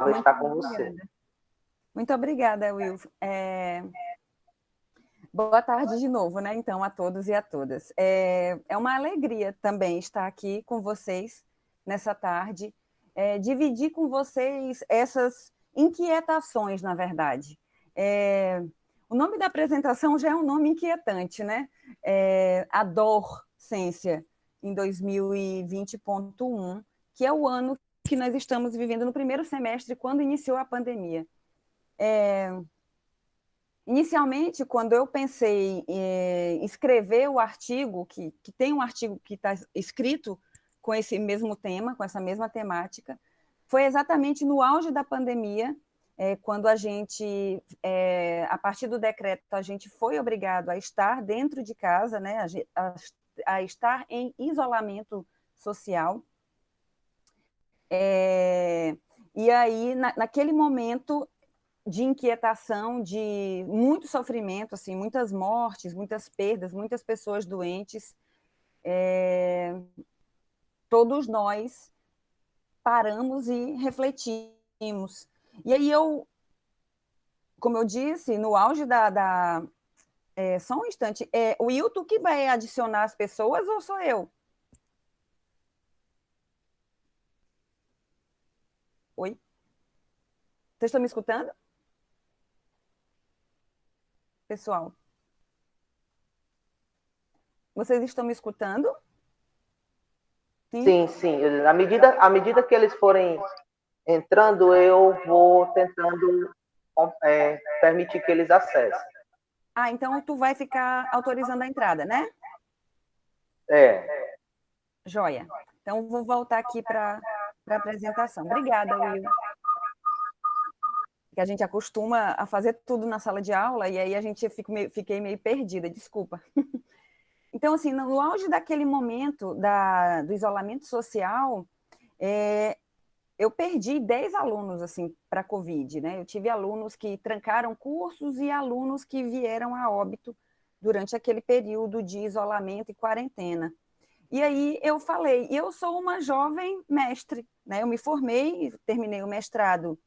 Muito estar com obrigada. você. Muito obrigada, Will. Boa tarde de novo, né? Então, a todos e a todas. É uma alegria também estar aqui com vocês nessa tarde, dividir com vocês essas inquietações, na verdade. O nome da apresentação já é um nome inquietante, né? A Docência em 2020.1, que é o ano que nós estamos vivendo no primeiro semestre, quando iniciou a pandemia. Inicialmente, quando eu pensei em escrever o artigo, que tem um artigo que está escrito com esse mesmo tema, com essa mesma temática, foi exatamente no auge da pandemia, quando a gente, a partir do decreto, a gente foi obrigado a estar dentro de casa, né, a estar em isolamento social. E aí, naquele momento de inquietação, de muito sofrimento, assim, muitas mortes, muitas perdas, muitas pessoas doentes, todos nós paramos e refletimos. E aí como eu disse, no auge só um instante, o Wilton que vai adicionar as pessoas ou sou eu? Oi? Vocês estão me escutando? Pessoal? Vocês estão me escutando? Sim, sim. À medida que eles forem entrando, eu vou tentando permitir que eles acessem. Então tu vai ficar autorizando a entrada, né? Joia. Então vou voltar aqui para a apresentação. Obrigada, Will. Que a gente acostuma a fazer tudo na sala de aula e aí a gente fiquei meio perdida, desculpa. Então, assim, no auge daquele momento do isolamento social, eu perdi 10 alunos, assim, para a Covid, né? Eu tive alunos que trancaram cursos e alunos que vieram a óbito durante aquele período de isolamento e quarentena. E aí eu falei, eu sou uma jovem mestre, né? Eu me formei, terminei o mestrado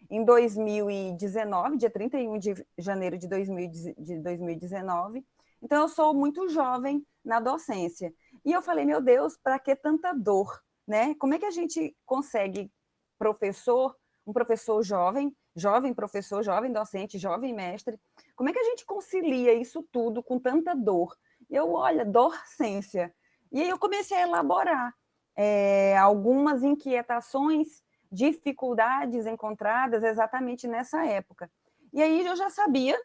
em 2019, dia 31 de janeiro de 2019. Então, eu sou muito jovem na docência. E eu falei, meu Deus, para que tanta dor? Né? Como é que a gente consegue um professor jovem, jovem professor, jovem docente, jovem mestre, como é que a gente concilia isso tudo com tanta dor? Olha, docência. E aí eu comecei a elaborar algumas inquietações, dificuldades encontradas exatamente nessa época. E aí eu já sabia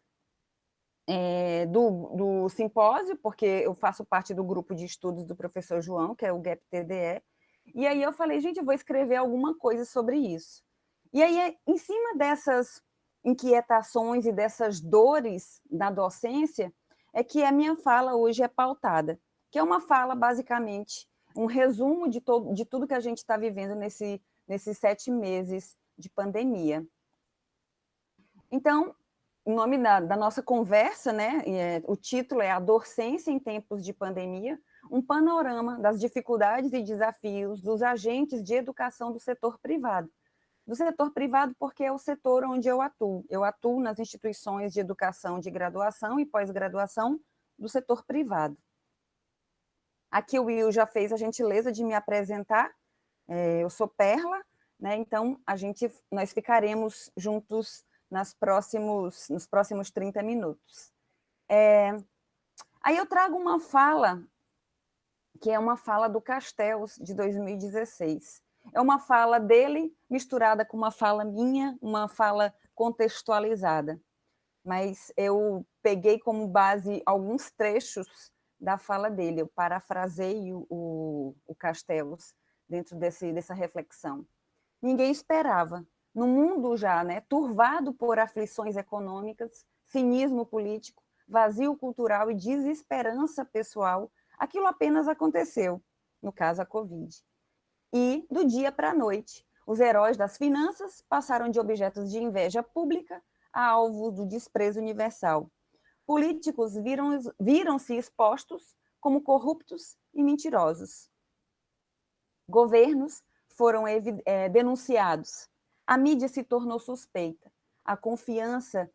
do simpósio, porque eu faço parte do grupo de estudos do professor João, que é o GAP-TDE, e aí eu falei, gente, eu vou escrever alguma coisa sobre isso. E aí, em cima dessas inquietações e dessas dores da docência, é que a minha fala hoje é pautada, que é uma fala, basicamente, um resumo de tudo que a gente está vivendo nesses 7 meses de pandemia. Então, o nome da nossa conversa, né, o título é A Docência em Tempos de Pandemia, um panorama das dificuldades e desafios dos agentes de educação do setor privado. Do setor privado porque é o setor onde eu atuo. Eu atuo nas instituições de educação de graduação e pós-graduação do setor privado. Aqui o Will já fez a gentileza de me apresentar. Eu sou Perla, né? Então nós ficaremos juntos nos próximos 30 minutos. Aí eu trago uma fala, que é uma fala do Castells, de 2016. É uma fala dele misturada com uma fala minha, uma fala contextualizada. Mas eu peguei como base alguns trechos da fala dele, eu parafraseio o Castells dentro dessa reflexão. Ninguém esperava. No mundo já, né, turvado por aflições econômicas, cinismo político, vazio cultural e desesperança pessoal, aquilo apenas aconteceu, no caso a Covid. E, do dia para a noite, os heróis das finanças passaram de objetos de inveja pública a alvos do desprezo universal. Políticos viram-se expostos como corruptos e mentirosos. Governos foram denunciados. A mídia se tornou suspeita, a confiança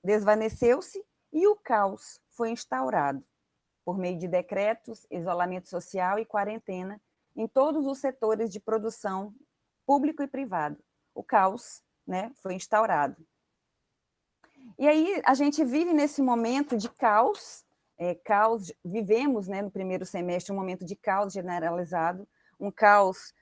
desvaneceu-se e o caos foi instaurado por meio de decretos, isolamento social e quarentena em todos os setores de produção, público e privado. O caos, né, foi instaurado. E aí a gente vive nesse momento de caos, vivemos, né, no primeiro semestre um momento de caos generalizado, um caos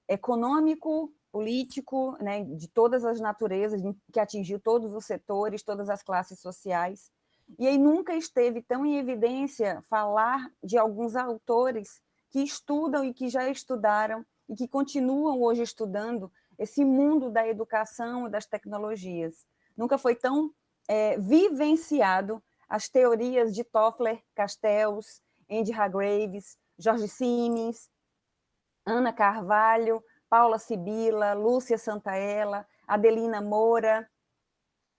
econômico, político, né, de todas as naturezas, que atingiu todos os setores, todas as classes sociais. E aí nunca esteve tão em evidência falar de alguns autores que estudam e que já estudaram e que continuam hoje estudando esse mundo da educação e das tecnologias. Nunca foi tão vivenciado as teorias de Toffler, Castells, Andy Hargreaves, Jorge Siemens, Ana Carvalho, Paula Sibila, Lúcia Santaella, Adelina Moura,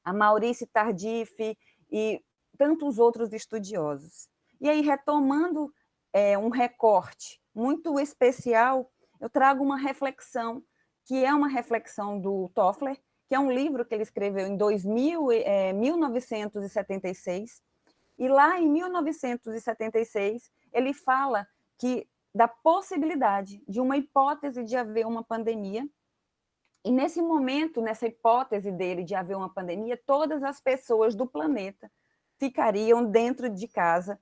a Maurice Tardif e tantos outros estudiosos. E aí, retomando um recorte muito especial, eu trago uma reflexão, que é uma reflexão do Toffler, que é um livro que ele escreveu em 1976, e lá em 1976 ele fala da possibilidade de uma hipótese de haver uma pandemia, e nesse momento, nessa hipótese dele de haver uma pandemia, todas as pessoas do planeta ficariam dentro de casa,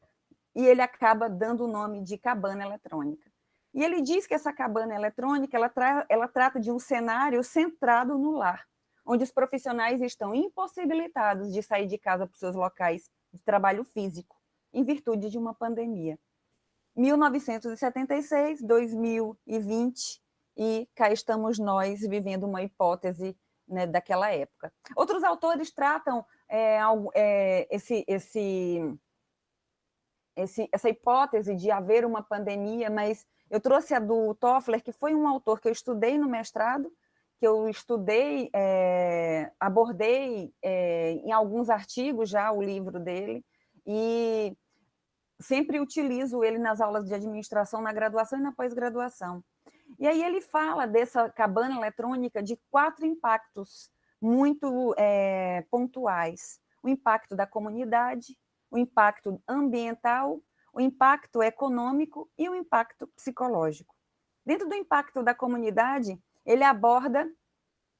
e ele acaba dando o nome de cabana eletrônica. E ele diz que essa cabana eletrônica ela trata de um cenário centrado no lar, onde os profissionais estão impossibilitados de sair de casa para os seus locais de trabalho físico, em virtude de uma pandemia. 1976, 2020, e cá estamos nós vivendo uma hipótese, né, daquela época. Outros autores tratam essa hipótese de haver uma pandemia, mas eu trouxe a do Toffler, que foi um autor que eu estudei no mestrado, que eu estudei, abordei em alguns artigos já o livro dele, e sempre utilizo ele nas aulas de administração, na graduação e na pós-graduação. E aí ele fala dessa cabana eletrônica de 4 impactos muito pontuais. O impacto da comunidade, o impacto ambiental, o impacto econômico e o impacto psicológico. Dentro do impacto da comunidade, ele aborda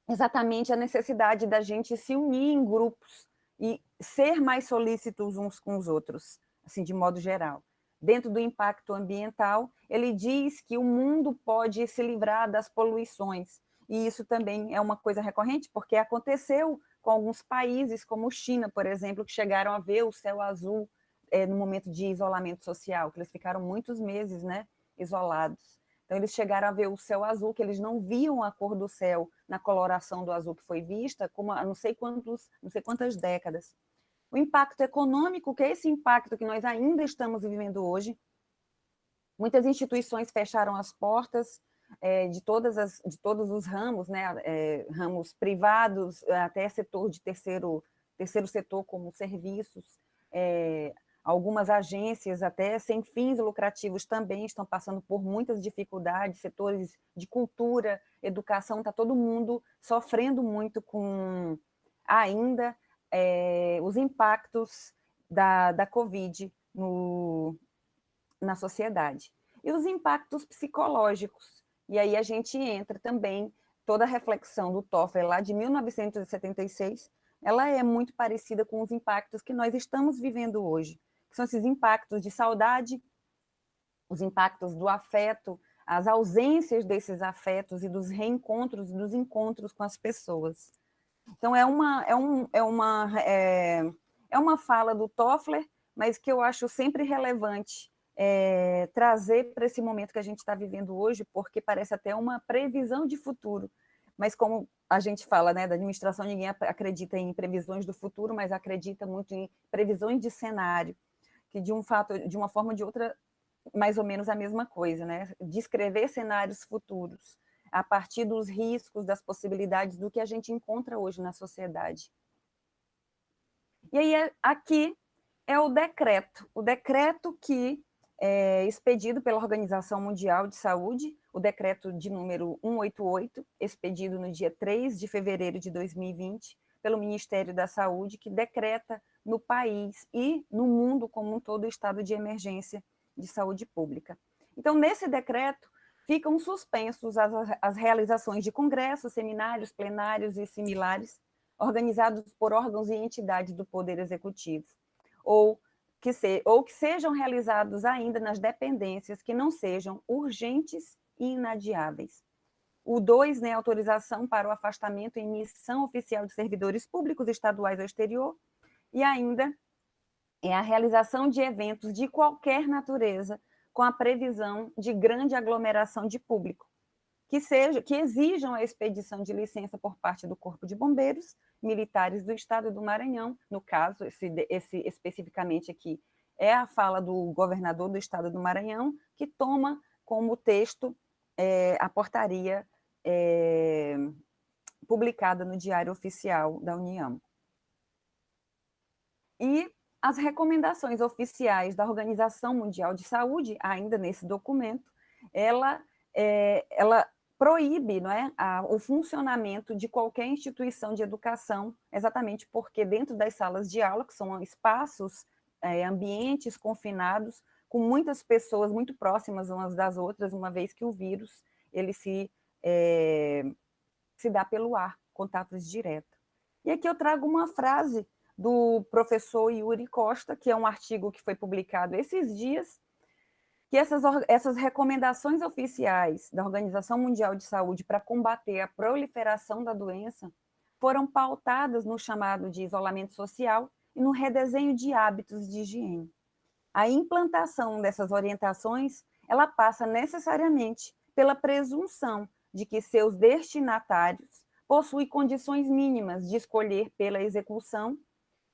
exatamente a necessidade da gente se unir em grupos e ser mais solícitos uns com os outros, assim, de modo geral. Dentro do impacto ambiental, ele diz que o mundo pode se livrar das poluições, e isso também é uma coisa recorrente, porque aconteceu com alguns países, como China, por exemplo, que chegaram a ver o céu azul no momento de isolamento social, que eles ficaram muitos meses, né, isolados. Então, eles chegaram a ver o céu azul, que eles não viam a cor do céu na coloração do azul que foi vista, como há não sei quantas décadas. O impacto econômico, que é esse impacto que nós ainda estamos vivendo hoje. Muitas instituições fecharam as portas de todos os ramos, né? Ramos privados, até setor de terceiro setor, como serviços. Algumas agências, até sem fins lucrativos, também estão passando por muitas dificuldades, setores de cultura, educação, está todo mundo sofrendo muito com ainda os impactos da Covid na sociedade. E os impactos psicológicos. E aí a gente entra também, toda a reflexão do Toffler, lá de 1976, ela é muito parecida com os impactos que nós estamos vivendo hoje, que são esses impactos de saudade, os impactos do afeto, as ausências desses afetos e dos reencontros e dos encontros com as pessoas. Então, é uma fala do Toffler, mas que eu acho sempre relevante trazer para esse momento que a gente está vivendo hoje, porque parece até uma previsão de futuro. Mas como a gente fala, né, da administração, ninguém acredita em previsões do futuro, mas acredita muito em previsões de cenário, que de uma forma ou de outra, mais ou menos a mesma coisa, né? Descrever cenários futuros a partir dos riscos, das possibilidades do que a gente encontra hoje na sociedade. E aí, aqui é o decreto que expedido pela Organização Mundial de Saúde, o decreto de número 188, expedido no dia 3 de fevereiro de 2020, pelo Ministério da Saúde, que decreta no país e no mundo como um todo o estado de emergência de saúde pública. Então, nesse decreto, ficam suspensos as realizações de congressos, seminários, plenários e similares, organizados por órgãos e entidades do Poder Executivo, ou que sejam realizados ainda nas dependências que não sejam urgentes e inadiáveis. O 2, né, autorização para o afastamento em missão oficial de servidores públicos estaduais ao exterior, e ainda a realização de eventos de qualquer natureza, com a previsão de grande aglomeração de público, que exijam a expedição de licença por parte do Corpo de Bombeiros, militares do Estado do Maranhão, no caso, esse especificamente aqui, é a fala do governador do Estado do Maranhão, que toma como texto a portaria publicada no Diário Oficial da União. E as recomendações oficiais da Organização Mundial de Saúde, ainda nesse documento, ela proíbe, não é, o funcionamento de qualquer instituição de educação, exatamente porque dentro das salas de aula, que são espaços, ambientes confinados, com muitas pessoas muito próximas umas das outras, uma vez que o vírus ele se dá pelo ar, contatos diretos. E aqui eu trago uma frase do professor Yuri Costa, que é um artigo que foi publicado esses dias, que essas recomendações oficiais da Organização Mundial de Saúde para combater a proliferação da doença foram pautadas no chamado de isolamento social e no redesenho de hábitos de higiene. A implantação dessas orientações, ela passa necessariamente pela presunção de que seus destinatários possuem condições mínimas de escolher pela execução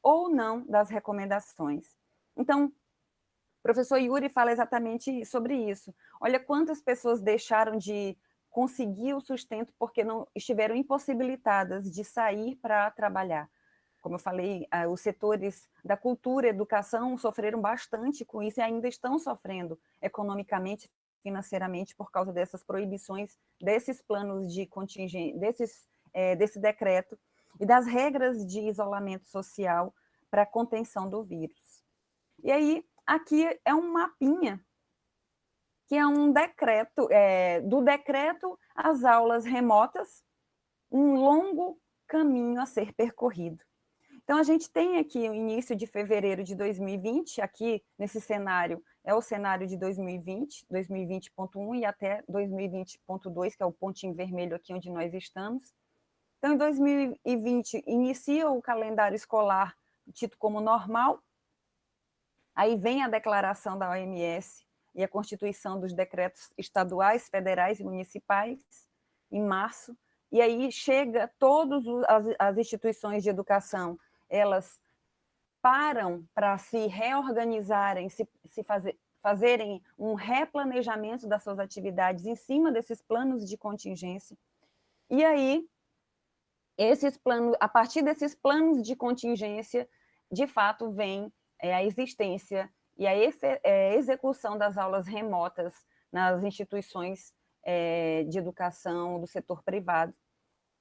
ou não das recomendações. Então, o professor Yuri fala exatamente sobre isso. Olha quantas pessoas deixaram de conseguir o sustento porque não estiveram impossibilitadas de sair para trabalhar. Como eu falei, os setores da cultura e educação sofreram bastante com isso e ainda estão sofrendo economicamente, financeiramente, por causa dessas proibições, desses planos de contingência, desse decreto e das regras de isolamento social para a contenção do vírus. E aí, aqui é um mapinha, que é um decreto, do decreto às aulas remotas, um longo caminho a ser percorrido. Então, a gente tem aqui o início de fevereiro de 2020, aqui nesse cenário, é o cenário de 2020, 2020.1 e até 2020.2, que é o pontinho vermelho aqui onde nós estamos. Então, em 2020, inicia o calendário escolar tido como normal, aí vem a declaração da OMS e a constituição dos decretos estaduais, federais e municipais, em março, e aí chega todas as instituições de educação, elas param para se reorganizarem, fazerem um replanejamento das suas atividades em cima desses planos de contingência, e aí a partir desses planos de contingência, de fato, vem a existência e a execução das aulas remotas nas instituições de educação do setor privado.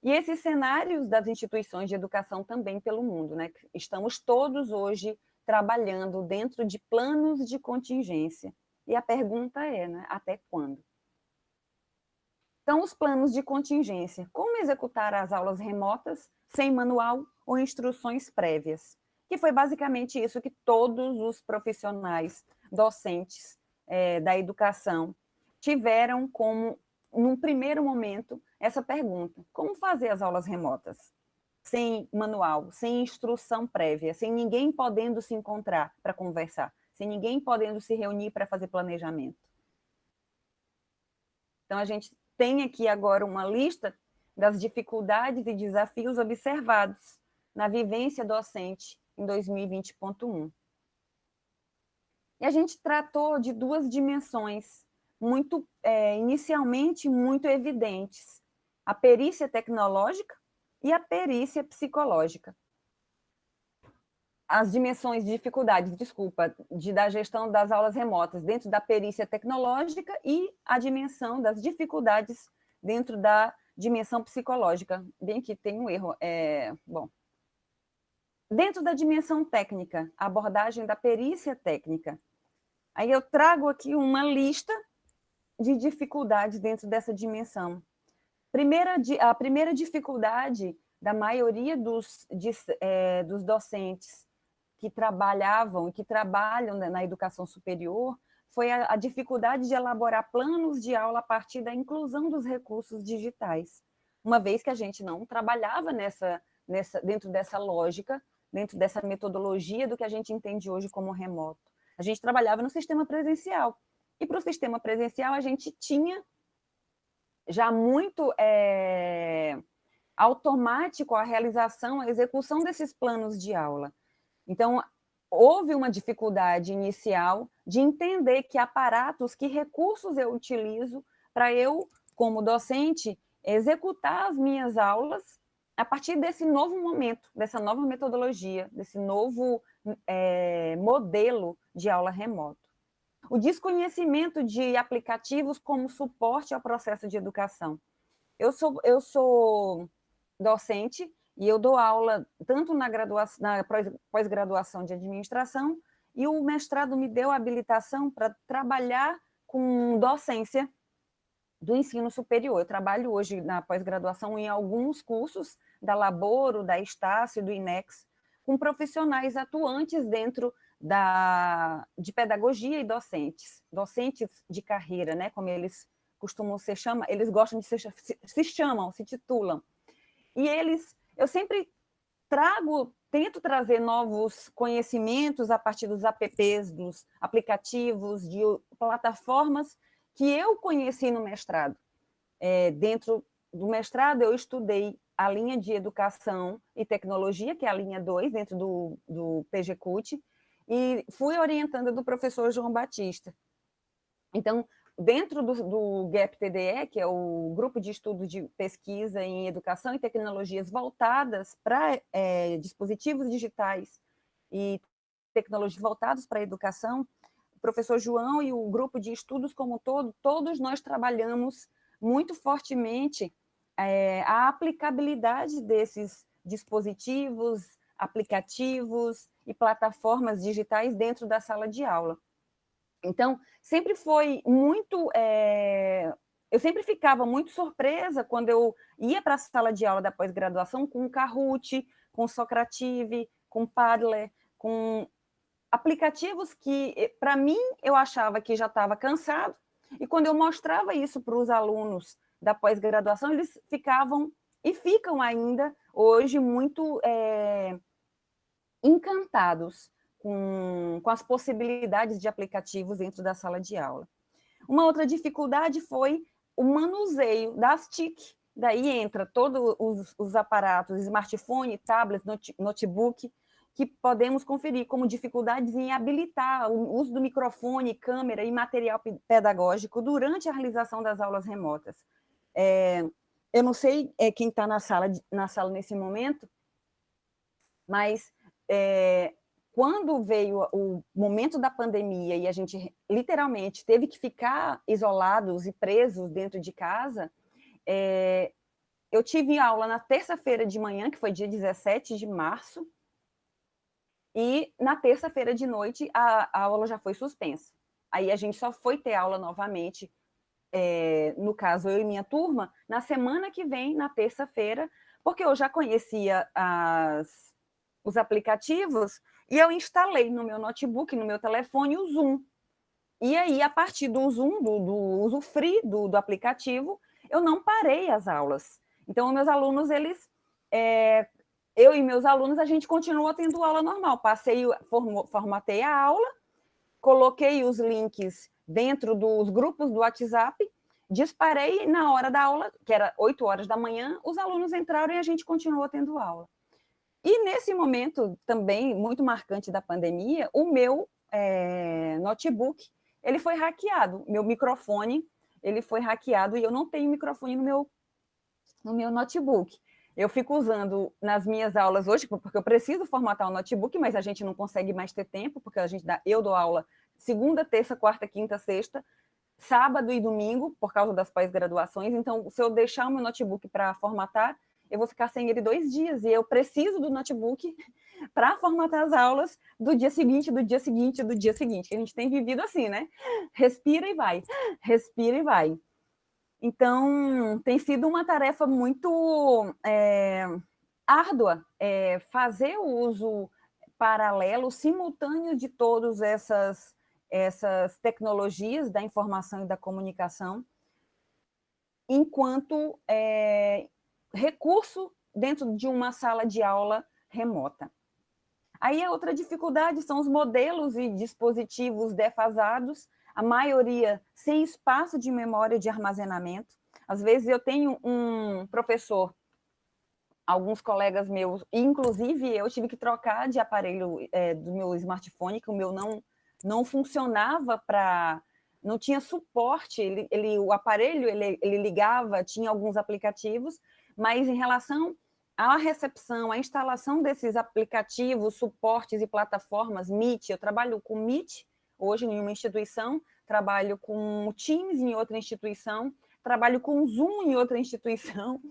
E esses cenários das instituições de educação também pelo mundo, né? Estamos todos hoje trabalhando dentro de planos de contingência. E a pergunta é, né, até quando? Então, os planos de contingência. Como executar as aulas remotas sem manual ou instruções prévias? Que foi basicamente isso que todos os profissionais docentes da educação tiveram como, num primeiro momento, essa pergunta. Como fazer as aulas remotas? Sem manual, sem instrução prévia, sem ninguém podendo se encontrar para conversar, sem ninguém podendo se reunir para fazer planejamento. Então, a gente tem aqui agora uma lista das dificuldades e desafios observados na vivência docente em 2020.1. E a gente tratou de duas dimensões inicialmente muito evidentes, a perícia tecnológica e a perícia psicológica. as dimensões de dificuldades, desculpa, da gestão das aulas remotas dentro da perícia tecnológica e a dimensão das dificuldades dentro da dimensão psicológica. Bem que tem um erro. Bom, dentro da dimensão técnica, a abordagem da perícia técnica. Aí eu trago aqui uma lista de dificuldades dentro dessa dimensão. A primeira dificuldade da maioria dos docentes que trabalhavam e que trabalham na educação superior foi a dificuldade de elaborar planos de aula a partir da inclusão dos recursos digitais, uma vez que a gente não trabalhava dentro dessa lógica, dentro dessa metodologia do que a gente entende hoje como remoto. A gente trabalhava no sistema presencial, e para o sistema presencial a gente tinha já muito automático a realização, a execução desses planos de aula. Então, houve uma dificuldade inicial de entender que aparatos, que recursos eu utilizo para eu, como docente, executar as minhas aulas a partir desse novo momento, dessa nova metodologia, desse novo modelo de aula remoto. O desconhecimento de aplicativos como suporte ao processo de educação. Eu sou docente e eu dou aula tanto na pós-graduação de administração, e o mestrado me deu habilitação para trabalhar com docência do ensino superior. Eu trabalho hoje na pós-graduação em alguns cursos da Laboro, da Estácio, do INEX, com profissionais atuantes dentro de pedagogia e docentes de carreira, né, como eles costumam se chamar, eles gostam de se titulam. E eu sempre tento trazer novos conhecimentos a partir dos apps, dos aplicativos, de plataformas que eu conheci no mestrado. Dentro do mestrado, eu estudei a linha de educação e tecnologia, que é a linha 2, dentro do PGCUT, e fui orientanda do professor João Batista. Então, dentro do GAP-TDE, que é o Grupo de Estudo de Pesquisa em Educação e Tecnologias voltadas para dispositivos digitais e tecnologias voltadas para a educação, o professor João e o grupo de estudos como todo, todos nós trabalhamos muito fortemente a aplicabilidade desses dispositivos, aplicativos e plataformas digitais dentro da sala de aula. Então, sempre foi muito... eu sempre ficava muito surpresa quando eu ia para a sala de aula da pós-graduação com o Kahoot, com o Socrative, com o Padlet, com aplicativos que, para mim, eu achava que já estava cansado, e quando eu mostrava isso para os alunos da pós-graduação, eles ficavam, e ficam ainda, hoje, muito encantados com as possibilidades de aplicativos dentro da sala de aula. Uma outra dificuldade foi o manuseio das TIC. Daí entra todos os aparatos, smartphone, tablet, notebook, que podemos conferir como dificuldades em habilitar o uso do microfone, câmera e material pedagógico durante a realização das aulas remotas. Eu não sei quem está na sala nesse momento, mas quando veio o momento da pandemia e a gente literalmente teve que ficar isolados e presos dentro de casa, eu tive aula na terça-feira de manhã, que foi dia 17 de março, e na terça-feira de noite a aula já foi suspensa. Aí a gente só foi ter aula novamente, no caso eu e minha turma, na semana que vem, na terça-feira, porque eu já conhecia os aplicativos, e eu instalei no meu notebook, no meu telefone, o Zoom. E aí, a partir do Zoom, do uso free do aplicativo, eu não parei as aulas. Então, meus alunos, eu e meus alunos, a gente continuou tendo aula normal. Formatei a aula, coloquei os links dentro dos grupos do WhatsApp, disparei, e na hora da aula, que era 8 horas da manhã, os alunos entraram e a gente continuou tendo aula. E nesse momento também muito marcante da pandemia, o meu notebook, ele foi hackeado, meu microfone, ele foi hackeado, e eu não tenho microfone no meu notebook. Eu fico usando nas minhas aulas hoje, porque eu preciso formatar o notebook, mas a gente não consegue mais ter tempo, porque eu dou aula segunda, terça, quarta, quinta, sexta, sábado e domingo, por causa das pós-graduações. Então, se eu deixar o meu notebook para formatar, eu vou ficar sem ele 2 dias, e eu preciso do notebook para formatar as aulas do dia seguinte, do dia seguinte, do dia seguinte. A gente tem vivido assim, né? Respira e vai, respira e vai. Então, tem sido uma tarefa muito árdua fazer o uso paralelo, simultâneo de todas essas tecnologias da informação e da comunicação, enquanto recurso dentro de uma sala de aula remota. Aí a outra dificuldade são os modelos e dispositivos defasados, a maioria sem espaço de memória de armazenamento. Às vezes eu tenho um professor, alguns colegas meus, inclusive eu tive que trocar de aparelho do meu smartphone, que o meu não funcionava não tinha suporte, o aparelho ele ligava, tinha alguns aplicativos, mas em relação à recepção, à instalação desses aplicativos, suportes e plataformas, Meet, eu trabalho com Meet hoje em uma instituição, trabalho com Teams em outra instituição, trabalho com Zoom em outra instituição.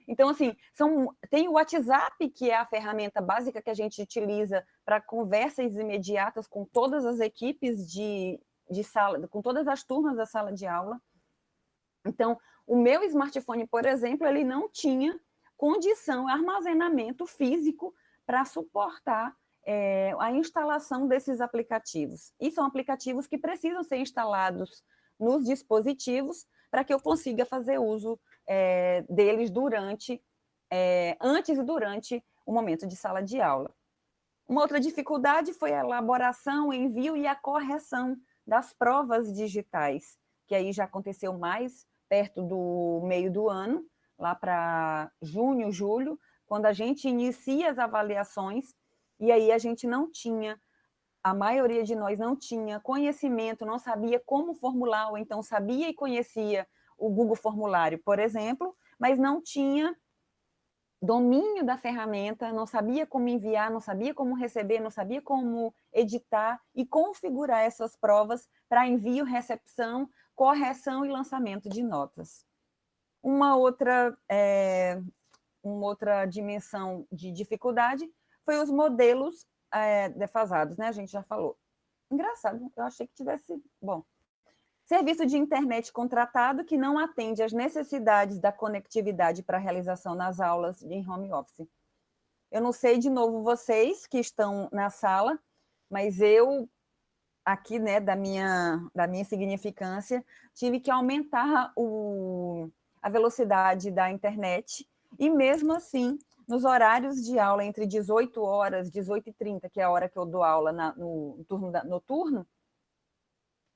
Então, assim, tem o WhatsApp, que é a ferramenta básica que a gente utiliza para conversas imediatas com todas as equipes de sala, com todas as turmas da sala de aula. Então, o meu smartphone, por exemplo, ele não tinha condição, armazenamento físico para suportar a instalação desses aplicativos. E são aplicativos que precisam ser instalados nos dispositivos para que eu consiga fazer uso deles antes e durante o momento de sala de aula. Uma outra dificuldade foi a elaboração, envio e a correção das provas digitais, que aí já aconteceu mais perto do meio do ano, lá para junho, julho, quando a gente inicia as avaliações, e aí a gente não tinha, a maioria de nós não tinha conhecimento, não sabia como formular, ou então sabia e conhecia o Google Formulário, por exemplo, mas não tinha domínio da ferramenta, não sabia como enviar, não sabia como receber, não sabia como editar e configurar essas provas para envio, recepção, correção e lançamento de notas. Uma outra dimensão de dificuldade foi os modelos defasados, né? A gente já falou. Engraçado, eu achei que tivesse... Bom, serviço de internet contratado que não atende às necessidades da conectividade para a realização nas aulas em home office. Eu não sei, de novo, vocês que estão na sala, mas eu, aqui, né, da minha significância, tive que aumentar a velocidade da internet, e mesmo assim, nos horários de aula entre 18 horas, 18h30, que é a hora que eu dou aula no turno noturno,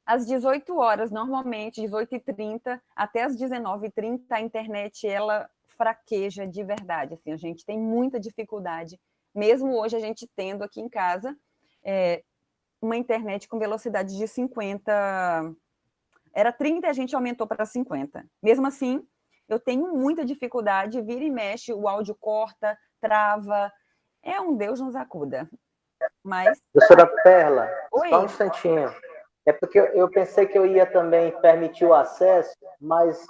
às 18 horas, normalmente, 18h30 até às 19h30, a internet, ela fraqueja de verdade. Assim, a gente tem muita dificuldade, mesmo hoje a gente tendo aqui em casa uma internet com velocidade de 50... Era 30 e a gente aumentou para 50. Mesmo assim, eu tenho muita dificuldade, vira e mexe, o áudio corta, trava. É um Deus nos acuda. Mas... Professora Perla, Oi. só um instantinho. É porque eu pensei que eu ia também permitir o acesso, mas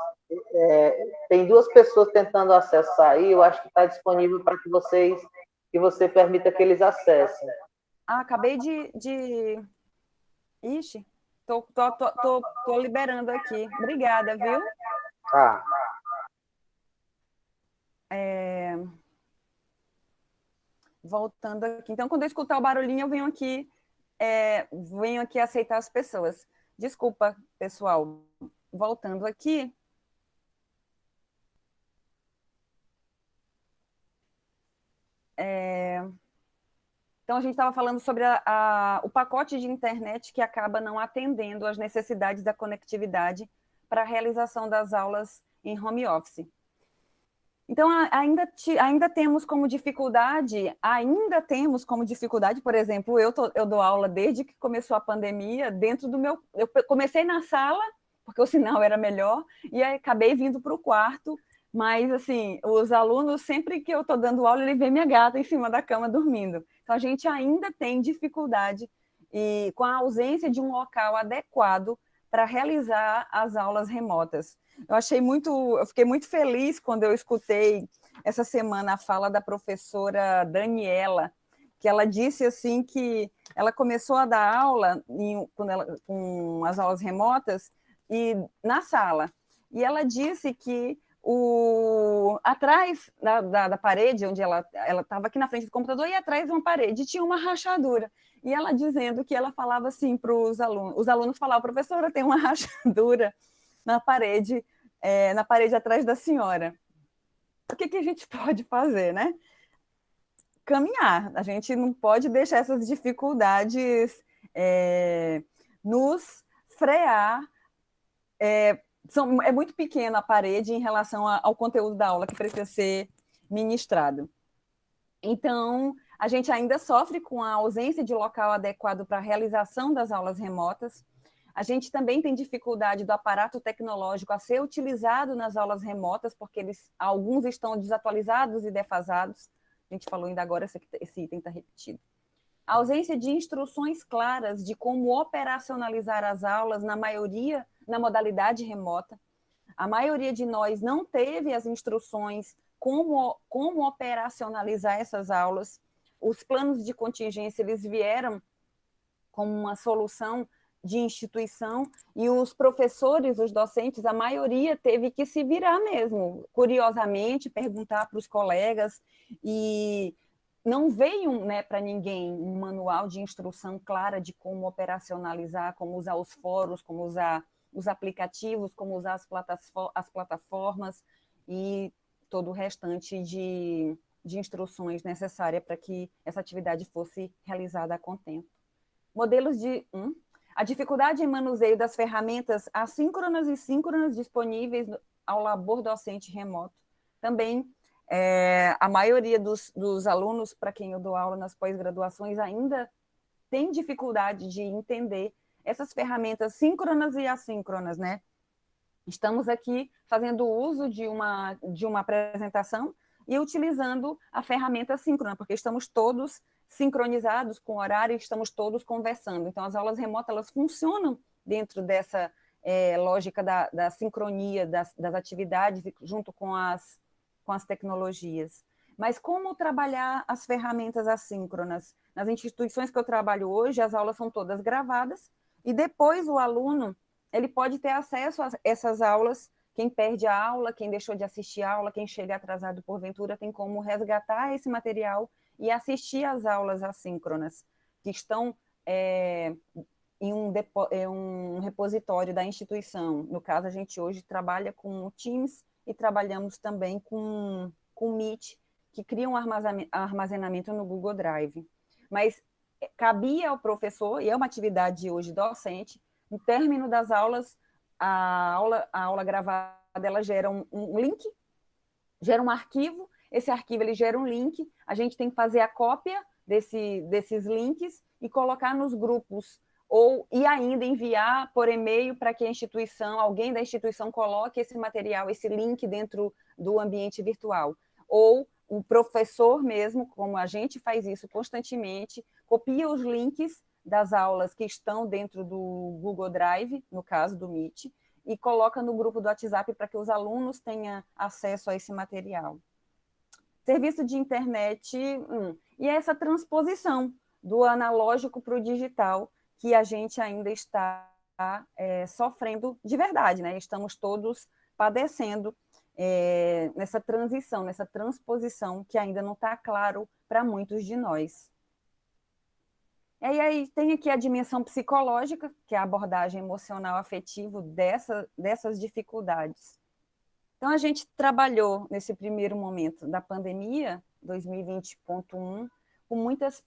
tem 2 pessoas tentando acessar aí, eu acho que está disponível para que você permita que eles acessem. Acabei de... Ixi, tô liberando aqui. Obrigada, viu? Tá. Voltando aqui. Então, quando eu escutar o barulhinho, eu venho aqui aceitar as pessoas. Desculpa, pessoal. Voltando aqui. Então, a gente estava falando sobre o pacote de internet que acaba não atendendo às necessidades da conectividade para a realização das aulas em home office. Então, ainda temos como dificuldade, por exemplo, eu dou aula desde que começou a pandemia, dentro do meu... Eu comecei na sala, porque o sinal era melhor, e aí acabei vindo para o quarto Mas, assim, os alunos, sempre que eu estou dando aula, ele vê minha gata em cima da cama dormindo. Então, a gente ainda tem dificuldade e com a ausência de um local adequado para realizar as aulas remotas. Eu fiquei muito feliz quando eu escutei essa semana a fala da professora Daniela, que ela disse assim que ela começou a dar aula com as aulas remotas e na sala. E ela disse que atrás da parede, onde ela estava aqui na frente do computador, e atrás de uma parede tinha uma rachadura. E ela dizendo que ela falava assim para os alunos falavam, professora, tem uma rachadura na parede atrás da senhora. O que a gente pode fazer, né? Caminhar. A gente não pode deixar essas dificuldades nos frear. É muito pequena a parede em relação ao conteúdo da aula que precisa ser ministrado. Então, a gente ainda sofre com a ausência de local adequado para a realização das aulas remotas. A gente também tem dificuldade do aparato tecnológico a ser utilizado nas aulas remotas, porque alguns estão desatualizados e defasados. A gente falou ainda agora, esse item está repetido. A ausência de instruções claras de como operacionalizar as aulas na modalidade remota. A maioria de nós não teve as instruções como operacionalizar essas aulas. Os planos de contingência, eles vieram como uma solução de instituição e os professores, os docentes, a maioria teve que se virar mesmo, curiosamente, perguntar para os colegas e não veio, né, para ninguém um manual de instrução clara de como operacionalizar, como usar os fóruns, como usar os aplicativos, como usar as plataformas e todo o restante de instruções necessárias para que essa atividade fosse realizada a contento. A dificuldade em manuseio das ferramentas assíncronas e síncronas disponíveis ao labor docente remoto. Também a maioria dos alunos para quem eu dou aula nas pós-graduações ainda tem dificuldade de entender essas ferramentas síncronas e assíncronas, né? Estamos aqui fazendo uso de uma apresentação e utilizando a ferramenta síncrona, porque estamos todos sincronizados com o horário e estamos todos conversando. Então, as aulas remotas, elas funcionam dentro dessa lógica da sincronia das atividades junto com as tecnologias. Mas como trabalhar as ferramentas assíncronas? Nas instituições que eu trabalho hoje, as aulas são todas gravadas e depois o aluno ele pode ter acesso a essas aulas. Quem perde a aula, quem deixou de assistir a aula, quem chega atrasado porventura, tem como resgatar esse material e assistir às aulas assíncronas, que estão em um repositório da instituição. No caso, a gente hoje trabalha com o Teams e trabalhamos também com o Meet, que cria um armazenamento no Google Drive. Mas cabia ao professor, e é uma atividade hoje docente, no término das aulas, a aula gravada, ela gera um link, gera um arquivo, esse arquivo ele gera um link, a gente tem que fazer a cópia desses links e colocar nos grupos, e ainda enviar por e-mail para que alguém da instituição coloque esse material, esse link dentro do ambiente virtual. Ou o professor mesmo, como a gente faz isso constantemente, copia os links das aulas que estão dentro do Google Drive, no caso do Meet, e coloca no grupo do WhatsApp para que os alunos tenham acesso a esse material. Serviço de internet, e essa transposição do analógico para o digital, que a gente ainda está sofrendo de verdade, né? Estamos todos padecendo nessa transição, nessa transposição, que ainda não está claro para muitos de nós. E aí tem aqui a dimensão psicológica, que é a abordagem emocional afetiva dessas dificuldades. Então, a gente trabalhou nesse primeiro momento da pandemia, 2020.1, com muitas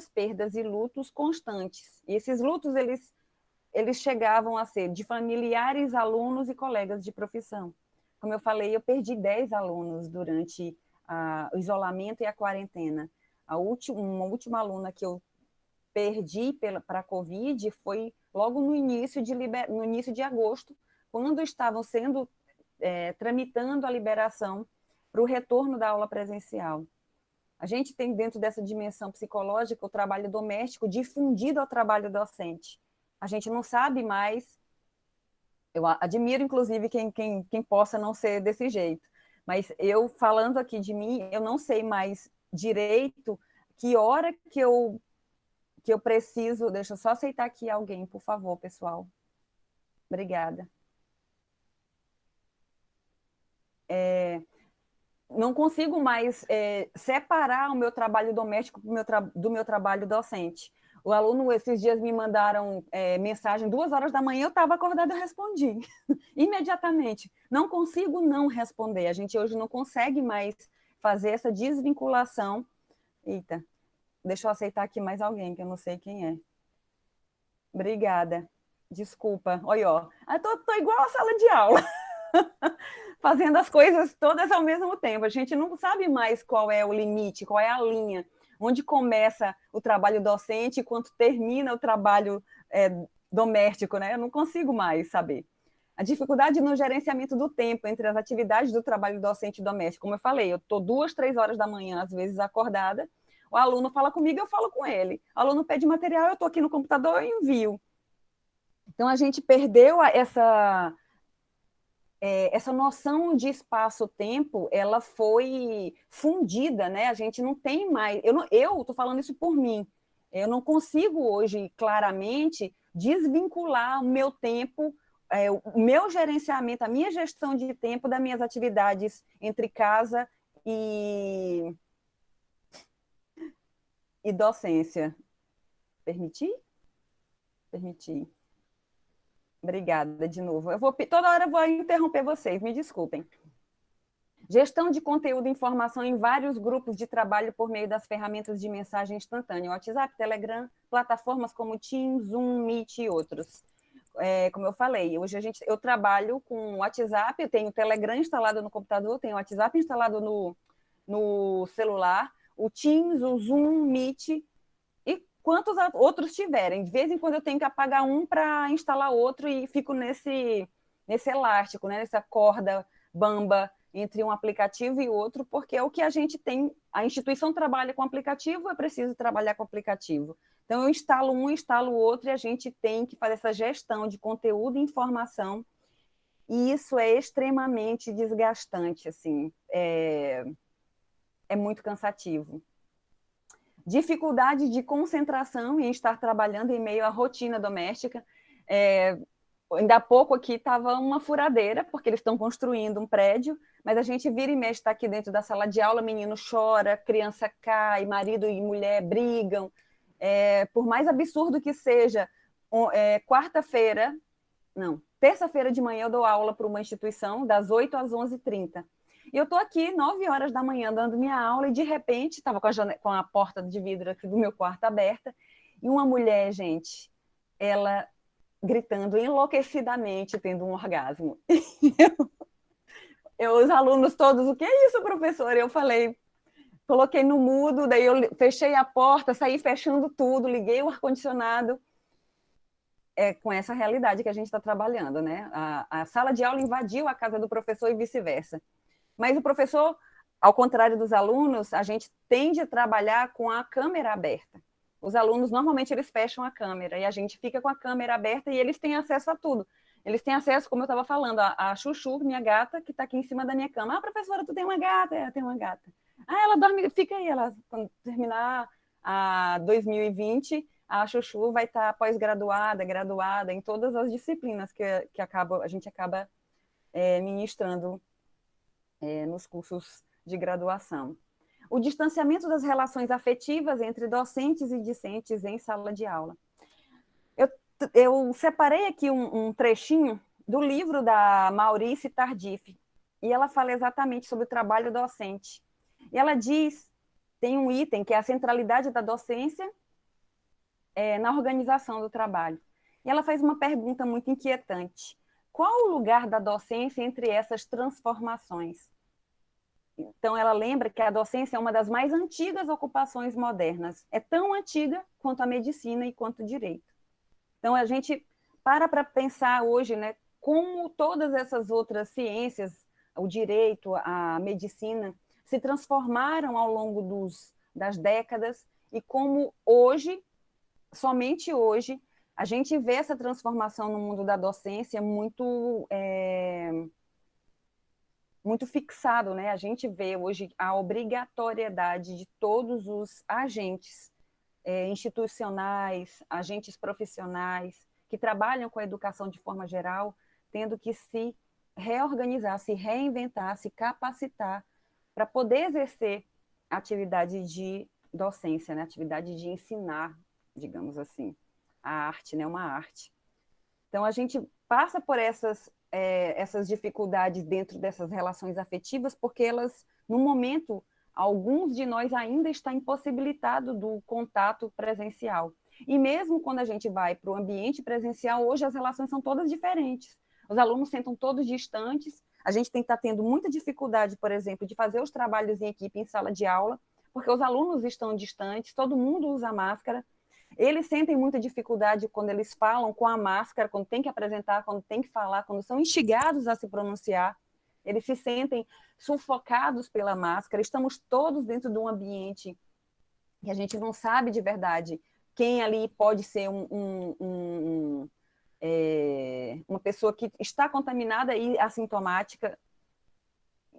perdas e lutos constantes. E esses lutos, eles chegavam a ser de familiares, alunos e colegas de profissão. Como eu falei, eu perdi 10 alunos durante o isolamento e a quarentena. Uma última aluna que eu perdi para a Covid foi logo no início de agosto, quando estavam sendo tramitando a liberação para o retorno da aula presencial. A gente tem dentro dessa dimensão psicológica o trabalho doméstico difundido ao trabalho docente. A gente não sabe mais, eu admiro inclusive quem possa não ser desse jeito, mas eu falando aqui de mim, eu não sei mais direito que hora que eu preciso, deixa eu só aceitar aqui alguém, por favor, pessoal. Obrigada. Não consigo mais separar o meu trabalho doméstico do meu trabalho docente. O aluno, esses dias, me mandaram mensagem, 2h da manhã, eu estava acordada, eu respondi, imediatamente. Não consigo não responder. A gente hoje não consegue mais fazer essa desvinculação. Eita, deixa eu aceitar aqui mais alguém, que eu não sei quem é. Obrigada. Desculpa. Olha, ó. Tô igual a sala de aula. Fazendo as coisas todas ao mesmo tempo. A gente não sabe mais qual é o limite, qual é a linha, onde começa o trabalho docente e quando termina o trabalho doméstico, né? Eu não consigo mais saber. A dificuldade no gerenciamento do tempo entre as atividades do trabalho docente e doméstico. Como eu falei, eu estou 2, 3 horas da manhã, às vezes, acordada, o aluno fala comigo, eu falo com ele. O aluno pede material, eu estou aqui no computador e envio. Então, a gente perdeu essa noção de espaço-tempo, ela foi fundida, né? A gente não tem mais... Eu estou falando isso por mim. Eu não consigo hoje, claramente, desvincular o meu tempo, o meu gerenciamento, a minha gestão de tempo das minhas atividades entre casa e docência. Permitir? Permitir. Obrigada de novo. Toda hora eu vou interromper vocês, me desculpem. Gestão de conteúdo e informação em vários grupos de trabalho por meio das ferramentas de mensagem instantânea, WhatsApp, Telegram, plataformas como Teams, Zoom, Meet e outros. Como eu falei, hoje eu trabalho com WhatsApp, eu tenho o Telegram instalado no computador, tenho o WhatsApp instalado no celular, o Teams, o Zoom, Meet, quantos outros tiverem. De vez em quando eu tenho que apagar um para instalar outro e fico nesse elástico, né? Nessa corda bamba entre um aplicativo e outro, porque é o que a gente tem. A instituição trabalha com aplicativo, é preciso trabalhar com aplicativo. Então, eu instalo um, instalo o outro, e a gente tem que fazer essa gestão de conteúdo e informação, e isso é extremamente desgastante, assim, é muito cansativo. Dificuldade de concentração em estar trabalhando em meio à rotina doméstica. Ainda há pouco aqui estava uma furadeira, porque eles estão construindo um prédio, mas a gente vira e mexe, está aqui dentro da sala de aula, menino chora, criança cai, marido e mulher brigam. Por mais absurdo que seja, terça-feira de manhã eu dou aula para uma instituição, das 8 às 11h30. E eu estou aqui 9 horas da manhã dando minha aula e, de repente, estava com a porta de vidro aqui do meu quarto aberta, e uma mulher, gente, ela gritando enlouquecidamente, tendo um orgasmo. Os alunos todos, o que é isso, professora? Eu falei, coloquei no mudo, daí eu fechei a porta, saí fechando tudo, liguei o ar-condicionado, com essa realidade que a gente está trabalhando, né? A sala de aula invadiu a casa do professor e vice-versa. Mas o professor, ao contrário dos alunos, a gente tende a trabalhar com a câmera aberta. Os alunos, normalmente, eles fecham a câmera e a gente fica com a câmera aberta e eles têm acesso a tudo. Eles têm acesso, como eu estava falando, a Chuchu, minha gata, que está aqui em cima da minha cama. Professora, tu tem uma gata? Eu tenho uma gata. Ela dorme, fica aí. Quando terminar a 2020, a Chuchu vai estar pós-graduada, graduada em todas as disciplinas que a gente acaba ministrando nos cursos de graduação. O distanciamento das relações afetivas entre docentes e discentes em sala de aula. Eu separei aqui um trechinho do livro da Maurice Tardif, e ela fala exatamente sobre o trabalho docente. E ela diz, tem um item que é a centralidade da docência na organização do trabalho. E ela faz uma pergunta muito inquietante. Qual o lugar da docência entre essas transformações? Então, ela lembra que a docência é uma das mais antigas ocupações modernas. É tão antiga quanto a medicina e quanto o direito. Então, a gente para pensar hoje, né, como todas essas outras ciências, o direito, a medicina, se transformaram ao longo das décadas e como hoje, somente hoje, a gente vê essa transformação no mundo da docência muito fixado, né? A gente vê hoje a obrigatoriedade de todos os agentes institucionais, agentes profissionais que trabalham com a educação de forma geral, tendo que se reorganizar, se reinventar, se capacitar para poder exercer a atividade de docência, né? Atividade de ensinar, digamos assim. A arte, né? Uma arte. Então, a gente passa por essas dificuldades dentro dessas relações afetivas, porque elas, no momento, alguns de nós ainda está impossibilitado do contato presencial. E mesmo quando a gente vai para o ambiente presencial, hoje as relações são todas diferentes. Os alunos sentam todos distantes, a gente tem que estar tendo muita dificuldade, por exemplo, de fazer os trabalhos em equipe em sala de aula, porque os alunos estão distantes, todo mundo usa máscara, eles sentem muita dificuldade quando eles falam com a máscara, quando tem que apresentar, quando tem que falar, quando são instigados a se pronunciar, eles se sentem sufocados pela máscara. Estamos todos dentro de um ambiente que a gente não sabe de verdade quem ali pode ser uma pessoa que está contaminada e assintomática.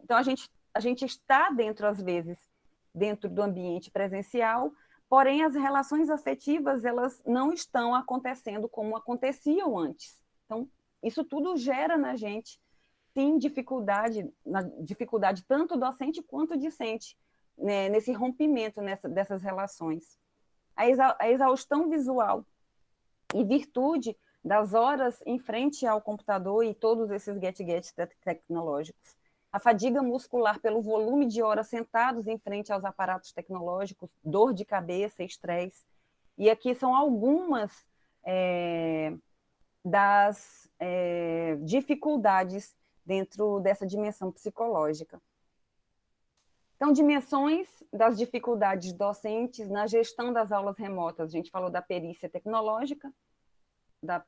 Então, a gente está dentro, às vezes, dentro do ambiente presencial, porém, as relações afetivas, elas não estão acontecendo como aconteciam antes. Então, isso tudo gera na gente, sim, dificuldade tanto docente quanto discente, né, nesse rompimento dessas relações. A exaustão visual e virtude das horas em frente ao computador e todos esses gadgets tecnológicos. A fadiga muscular pelo volume de horas sentados em frente aos aparatos tecnológicos, dor de cabeça, estresse. E aqui são algumas das dificuldades dentro dessa dimensão psicológica. Então, dimensões das dificuldades docentes na gestão das aulas remotas. A gente falou da perícia tecnológica, da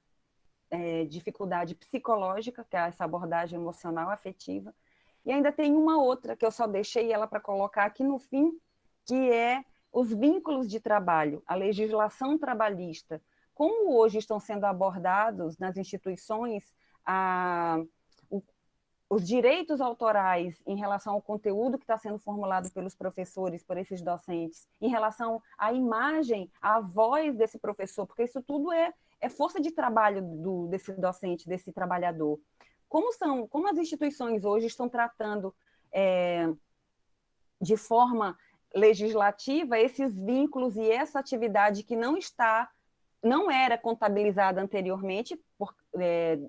dificuldade psicológica, que é essa abordagem emocional afetiva, e ainda tem uma outra que eu só deixei ela para colocar aqui no fim, que é os vínculos de trabalho, a legislação trabalhista. Como hoje estão sendo abordados nas instituições os direitos autorais em relação ao conteúdo que está sendo formulado pelos professores, por esses docentes, em relação à imagem, à voz desse professor, porque isso tudo é força de trabalho desse docente, desse trabalhador. Como as instituições hoje estão tratando de forma legislativa esses vínculos e essa atividade que não era contabilizada anteriormente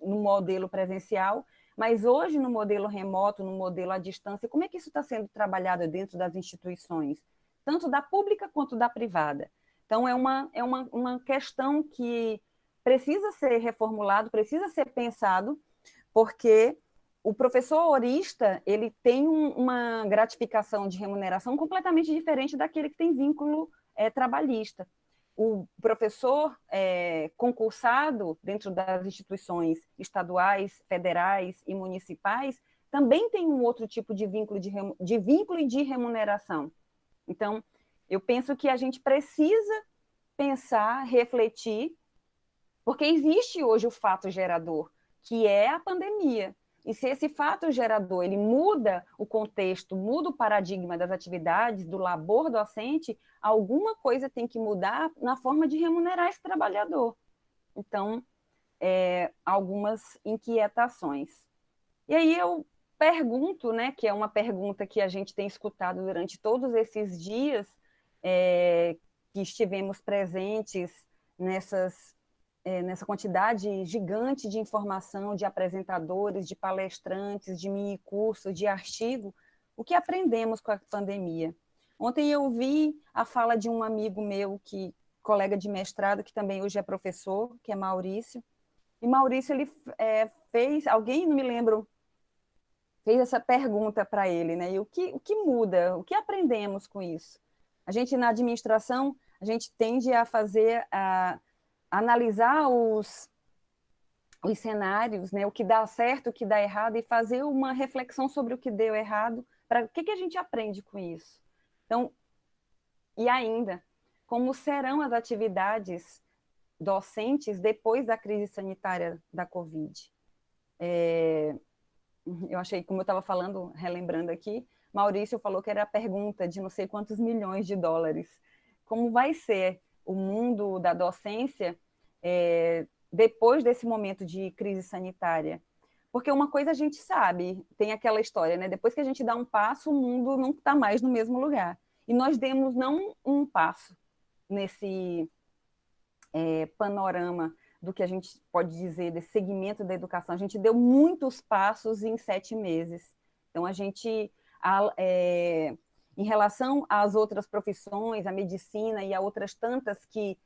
no modelo presencial, mas hoje no modelo remoto, no modelo à distância, como é que isso está sendo trabalhado dentro das instituições, tanto da pública quanto da privada? Então, é uma questão que precisa ser reformulado, precisa ser pensado, porque o professor horista, ele tem uma gratificação de remuneração completamente diferente daquele que tem vínculo trabalhista. O professor concursado dentro das instituições estaduais, federais e municipais também tem um outro tipo de vínculo e de remuneração. Então, eu penso que a gente precisa pensar, refletir, porque existe hoje o fato gerador, que é a pandemia. E se esse fato gerador ele muda o contexto, muda o paradigma das atividades, do labor docente, alguma coisa tem que mudar na forma de remunerar esse trabalhador. Então, algumas inquietações. E aí eu pergunto, né, que é uma pergunta que a gente tem escutado durante todos esses dias que estivemos presentes nessa quantidade gigante de informação, de apresentadores, de palestrantes, de mini-cursos, de artigo, o que aprendemos com a pandemia? Ontem eu vi a fala de um amigo meu, colega de mestrado, que também hoje é professor, que é Maurício, e Maurício, ele fez, alguém, não me lembro, fez essa pergunta para ele, né? E o que muda? O que aprendemos com isso? A gente, na administração, a gente tende a analisar os cenários, né, o que dá certo, o que dá errado, e fazer uma reflexão sobre o que deu errado, para o que a gente aprende com isso. Então, e ainda, como serão as atividades docentes depois da crise sanitária da Covid? Eu achei, como eu estava falando, relembrando aqui, Maurício falou que era a pergunta de não sei quantos milhões de dólares. Como vai ser o mundo da docência depois desse momento de crise sanitária? Porque uma coisa a gente sabe, tem aquela história, né? Depois que a gente dá um passo, o mundo não está mais no mesmo lugar. E nós demos não um passo nesse panorama do que a gente pode dizer desse segmento da educação. A gente deu muitos passos em 7 meses. Então, a gente, em relação às outras profissões, a medicina e a outras tantas que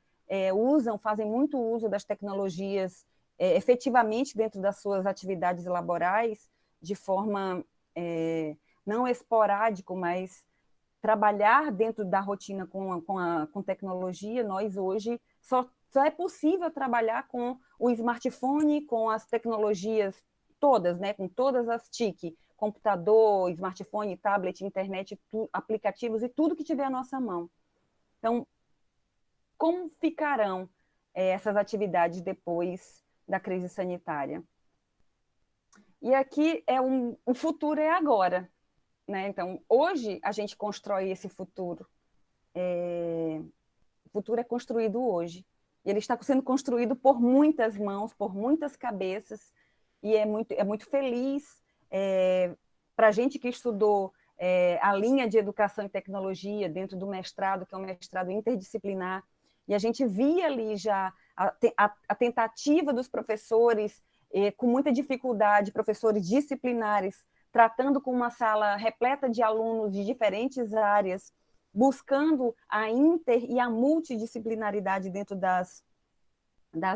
fazem muito uso das tecnologias efetivamente dentro das suas atividades laborais, de forma não esporádico, mas trabalhar dentro da rotina com tecnologia, nós hoje só é possível trabalhar com o smartphone, com as tecnologias todas, né, com todas as TIC, computador, smartphone, tablet, internet, aplicativos e tudo que tiver à nossa mão. Então, como ficarão essas atividades depois da crise sanitária? E aqui o futuro é agora, né? Então, hoje a gente constrói esse futuro. O futuro é construído hoje. E ele está sendo construído por muitas mãos, por muitas cabeças, e é muito feliz para a gente que estudou a linha de educação e tecnologia dentro do mestrado, que é um mestrado interdisciplinar, e a gente via ali já a tentativa dos professores, com muita dificuldade, professores disciplinares, tratando com uma sala repleta de alunos de diferentes áreas, buscando a inter e a multidisciplinaridade dentro das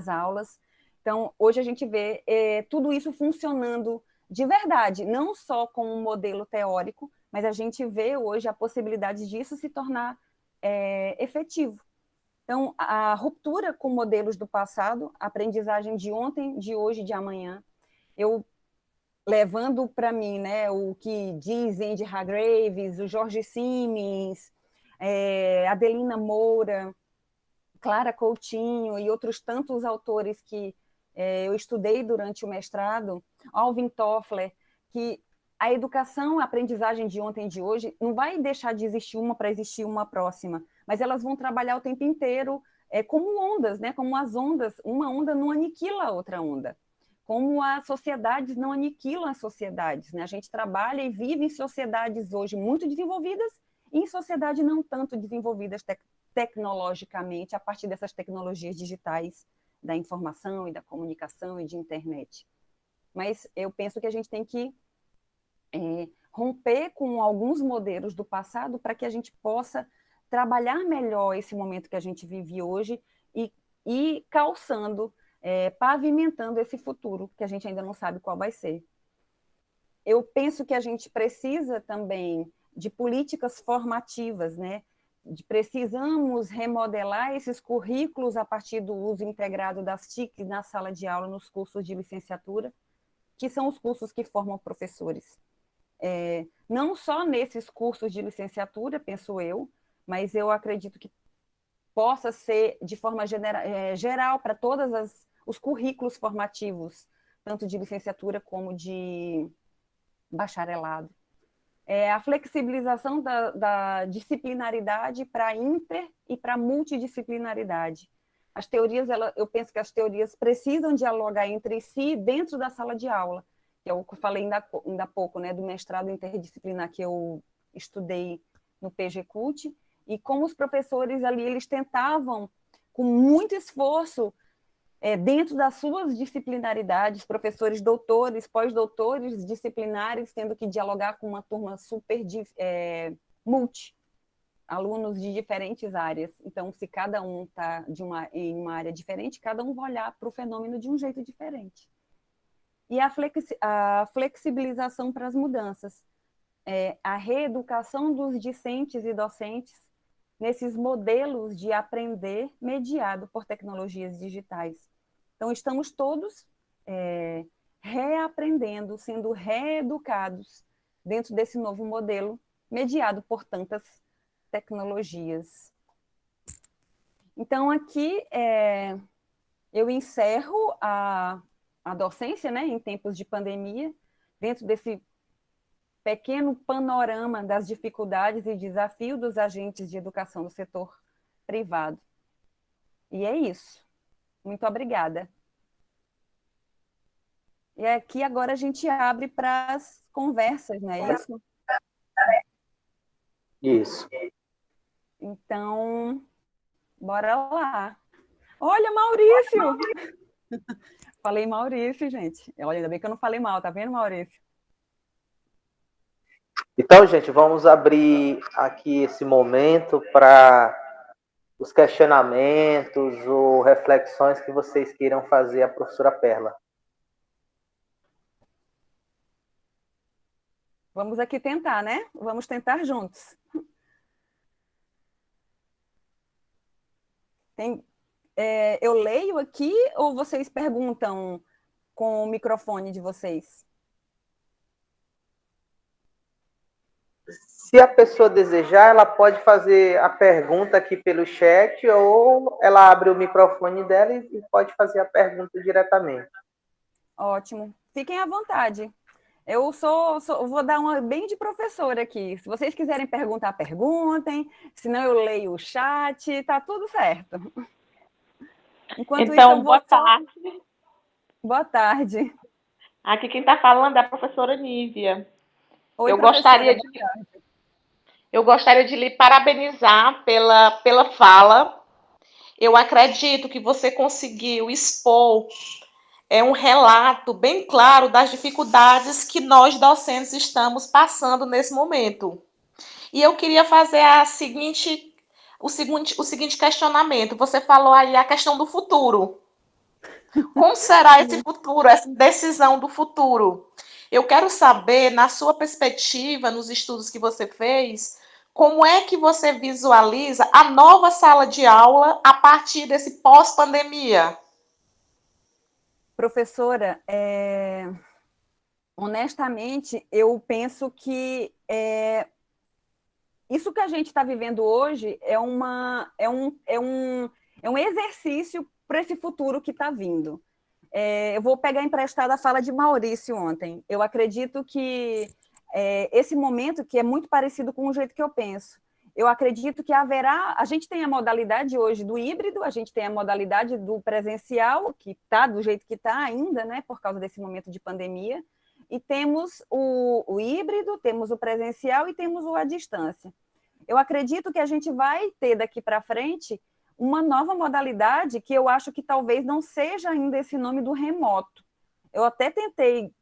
aulas. Então, hoje a gente vê tudo isso funcionando de verdade, não só como um modelo teórico, mas a gente vê hoje a possibilidade disso se tornar efetivo. Então, a ruptura com modelos do passado, a aprendizagem de ontem, de hoje, de amanhã, eu levando para mim, né, o que diz Andy Hargreaves, o Jorge Siemens, Adelina Moura, Clara Coutinho e outros tantos autores que eu estudei durante o mestrado, Alvin Toffler, que a educação, a aprendizagem de ontem e de hoje não vai deixar de existir uma para existir uma próxima, mas elas vão trabalhar o tempo inteiro como ondas, né? Como as ondas, uma onda não aniquila a outra onda. Como as sociedades não aniquilam as sociedades, né? A gente trabalha e vive em sociedades hoje muito desenvolvidas e em sociedades não tanto desenvolvidas tecnologicamente, a partir dessas tecnologias digitais da informação e da comunicação e de internet. Mas eu penso que a gente tem que romper com alguns modelos do passado para que a gente possa trabalhar melhor esse momento que a gente vive hoje e calçando, pavimentando esse futuro, que a gente ainda não sabe qual vai ser. Eu penso que a gente precisa também de políticas formativas, né? Precisamos remodelar esses currículos a partir do uso integrado das TIC na sala de aula, nos cursos de licenciatura, que são os cursos que formam professores. Não só nesses cursos de licenciatura, penso eu, mas eu acredito que possa ser de forma geral para todos os currículos formativos, tanto de licenciatura como de bacharelado. A flexibilização da disciplinaridade para inter e para multidisciplinaridade. As teorias, eu penso que as teorias precisam dialogar entre si dentro da sala de aula, que é o que eu falei ainda há pouco, né, do mestrado interdisciplinar que eu estudei no PGCult, e como os professores ali, eles tentavam, com muito esforço, dentro das suas disciplinaridades, professores doutores, pós-doutores disciplinares, tendo que dialogar com uma turma super multi, alunos de diferentes áreas. Então, se cada um está em uma área diferente, cada um vai olhar para o fenômeno de um jeito diferente. E a flexibilização para as mudanças, a reeducação dos discentes e docentes nesses modelos de aprender mediado por tecnologias digitais. Então, estamos todos reaprendendo, sendo reeducados dentro desse novo modelo mediado por tantas tecnologias. Então, aqui eu encerro a docência, né, em tempos de pandemia, dentro desse pequeno panorama das dificuldades e desafios dos agentes de educação do setor privado. E é isso. Muito obrigada. E aqui agora a gente abre para as conversas, não é isso? Isso. Então, bora lá. Olha, Maurício! Falei Maurício, gente. Olha, ainda bem que eu não falei mal, tá vendo, Maurício? Então, gente, vamos abrir aqui esse momento para os questionamentos ou reflexões que vocês queiram fazer à professora Perla. Vamos aqui tentar, né? Vamos tentar juntos. Eu leio aqui ou vocês perguntam com o microfone de vocês? Se a pessoa desejar, ela pode fazer a pergunta aqui pelo chat ou ela abre o microfone dela e pode fazer a pergunta diretamente. Ótimo. Fiquem à vontade. Eu vou dar uma bem de professora aqui. Se vocês quiserem perguntar, perguntem. Senão eu leio o chat, tá tudo certo. Enquanto então, isso, eu vou... boa tarde. Boa tarde. Aqui quem está falando é a professora Nívia. Oi, eu professora. gostaria de lhe parabenizar pela fala. Eu acredito que você conseguiu expor um relato bem claro das dificuldades que nós docentes estamos passando nesse momento. E eu queria fazer o seguinte questionamento. Você falou aí a questão do futuro. Como será esse futuro, essa decisão do futuro? Eu quero saber, na sua perspectiva, nos estudos que você fez, como é que você visualiza a nova sala de aula a partir desse pós-pandemia? Professora, honestamente, eu penso que isso que a gente está vivendo hoje é um exercício para esse futuro que está vindo. Eu vou pegar emprestada a fala de Maurício ontem. Eu acredito que esse momento, que é muito parecido com o jeito que eu penso, eu acredito que haverá... A gente tem a modalidade hoje do híbrido, a gente tem a modalidade do presencial, que está do jeito que está ainda, né, por causa desse momento de pandemia, e temos o híbrido, temos o presencial e temos o à distância. Eu acredito que a gente vai ter daqui para frente uma nova modalidade que eu acho que talvez não seja ainda esse nome do remoto. Eu até tentei,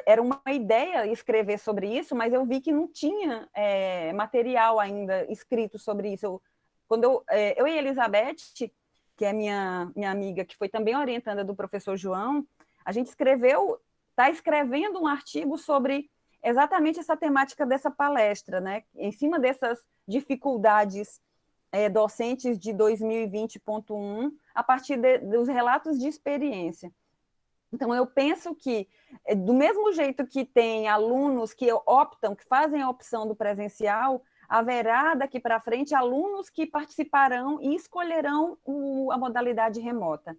era uma ideia escrever sobre isso, mas eu vi que não tinha material ainda escrito sobre isso. Quando eu e a Elizabeth, que é minha amiga, que foi também orientanda do professor João, a gente está escrevendo um artigo sobre exatamente essa temática dessa palestra, né? Em cima dessas dificuldades docentes de 2020.1, a partir dos relatos de experiência. Então, eu penso que, do mesmo jeito que tem alunos que optam, que fazem a opção do presencial, haverá daqui para frente alunos que participarão e escolherão a modalidade remota.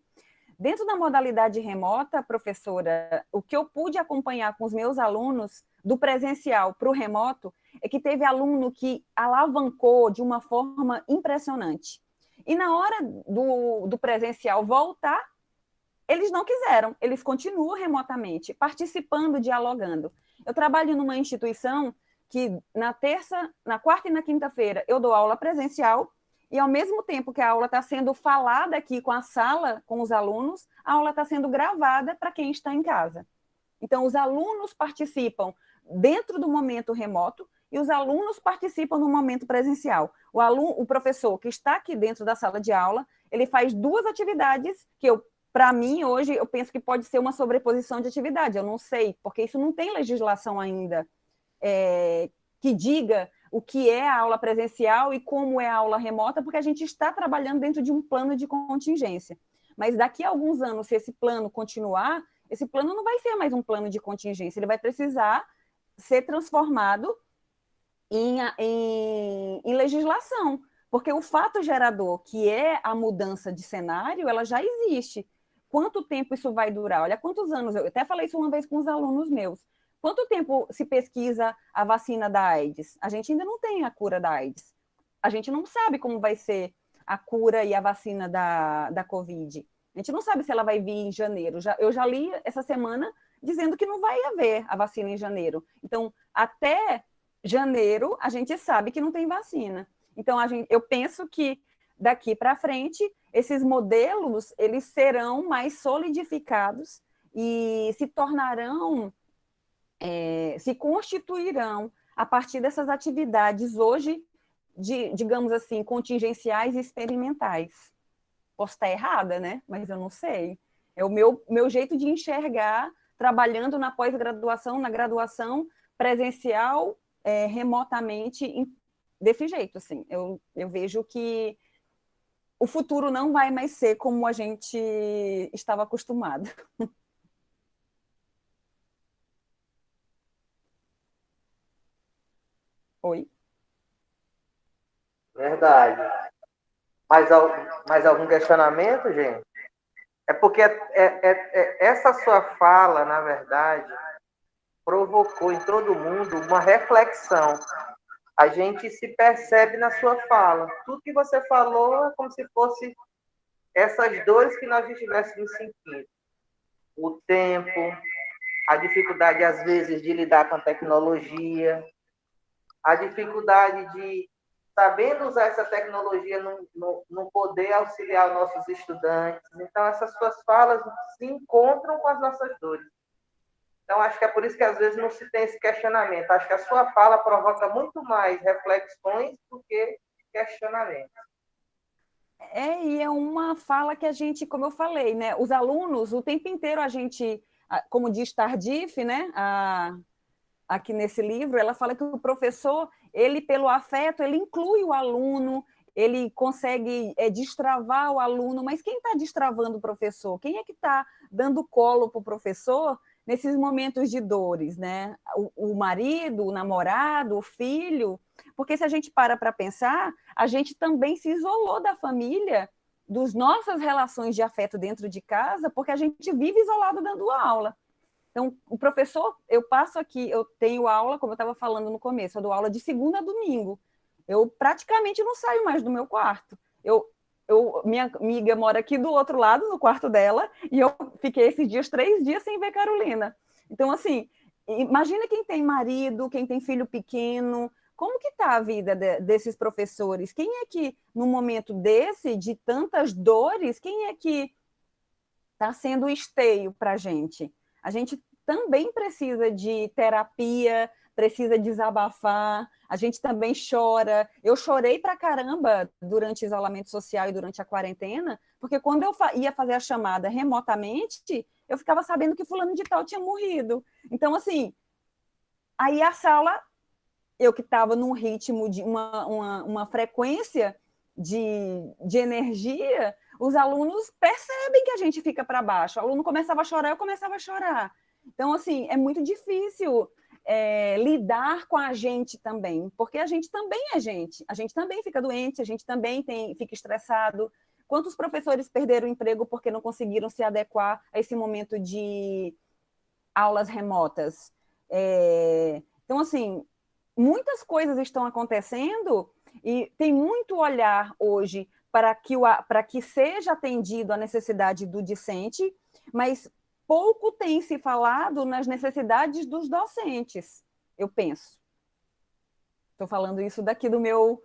Dentro da modalidade remota, professora, o que eu pude acompanhar com os meus alunos do presencial para o remoto é que teve aluno que alavancou de uma forma impressionante. E na hora do presencial voltar, eles não quiseram, eles continuam remotamente, participando, dialogando. Eu trabalho numa instituição que na quarta e na quinta-feira eu dou aula presencial, e ao mesmo tempo que a aula está sendo falada aqui com a sala, com os alunos, a aula está sendo gravada para quem está em casa. Então, os alunos participam dentro do momento remoto e os alunos participam no momento presencial. O professor que está aqui dentro da sala de aula, ele faz duas atividades que para mim, hoje, eu penso que pode ser uma sobreposição de atividade. Eu não sei, porque isso não tem legislação ainda que diga o que é a aula presencial e como é a aula remota, porque a gente está trabalhando dentro de um plano de contingência. Mas daqui a alguns anos, se esse plano continuar, esse plano não vai ser mais um plano de contingência, ele vai precisar ser transformado em legislação, porque o fato gerador, que é a mudança de cenário, ela já existe. Quanto tempo isso vai durar? Olha quantos anos, eu até falei isso uma vez com os alunos meus, quanto tempo se pesquisa a vacina da AIDS? A gente ainda não tem a cura da AIDS. A gente não sabe como vai ser a cura e a vacina da Covid. A gente não sabe se ela vai vir em janeiro. Eu já li essa semana dizendo que não vai haver a vacina em janeiro. Então, até janeiro, a gente sabe que não tem vacina. Então, eu penso que daqui para frente, esses modelos, eles serão mais solidificados e se tornarão, se constituirão a partir dessas atividades hoje, digamos assim, contingenciais e experimentais. Posso estar errada, né? Mas eu não sei. É o meu jeito de enxergar, trabalhando na pós-graduação, na graduação presencial, remotamente, desse jeito, assim. Eu vejo que o futuro não vai mais ser como a gente estava acostumado. Oi? Verdade. Mais algum questionamento, gente? É porque essa sua fala, na verdade, provocou em todo mundo uma reflexão. A gente se percebe na sua fala. Tudo que você falou é como se fosse essas dores que nós estivéssemos sentindo. O tempo, a dificuldade, às vezes, de lidar com a tecnologia, a dificuldade de, sabendo usar essa tecnologia, não poder auxiliar os nossos estudantes. Então, essas suas falas se encontram com as nossas dores. Então, acho que é por isso que, às vezes, não se tem esse questionamento. Acho que a sua fala provoca muito mais reflexões do que questionamentos. E é uma fala que a gente, como eu falei, né? Os alunos, o tempo inteiro a gente, como diz Tardif, né? Aqui nesse livro, ela fala que o professor, ele, pelo afeto, ele inclui o aluno, ele consegue destravar o aluno, mas quem está destravando o professor? Quem é que está dando colo para o professor nesses momentos de dores, né? O marido, o namorado, o filho, porque se a gente para pensar, a gente também se isolou da família, das nossas relações de afeto dentro de casa, porque a gente vive isolado dando aula. Então, o professor, eu passo aqui, eu tenho aula, como eu estava falando no começo, eu dou aula de segunda a domingo. Eu praticamente não saio mais do meu quarto. Minha amiga mora aqui do outro lado, no quarto dela, e eu fiquei esses 3 dias sem ver Carolina. Então, assim, imagina quem tem marido, quem tem filho pequeno, como que está a vida desses professores? Quem é que, num momento desse, de tantas dores, quem é que está sendo o esteio para a gente? A gente também precisa de terapia, precisa desabafar, a gente também chora. Eu chorei pra caramba durante o isolamento social e durante a quarentena, porque quando eu ia fazer a chamada remotamente, eu ficava sabendo que fulano de tal tinha morrido. Então, assim, aí a sala, eu que estava num ritmo de uma frequência de energia, os alunos percebem que a gente fica para baixo. O aluno começava a chorar, eu começava a chorar. Então, assim, é muito difícil lidar com a gente também, porque a gente também é gente. A gente também fica doente, a gente também fica estressado. Quantos professores perderam o emprego porque não conseguiram se adequar a esse momento de aulas remotas? Então, assim, muitas coisas estão acontecendo e tem muito olhar hoje para que seja atendido a necessidade do discente, mas pouco tem se falado nas necessidades dos docentes, eu penso. Estou falando isso daqui do meu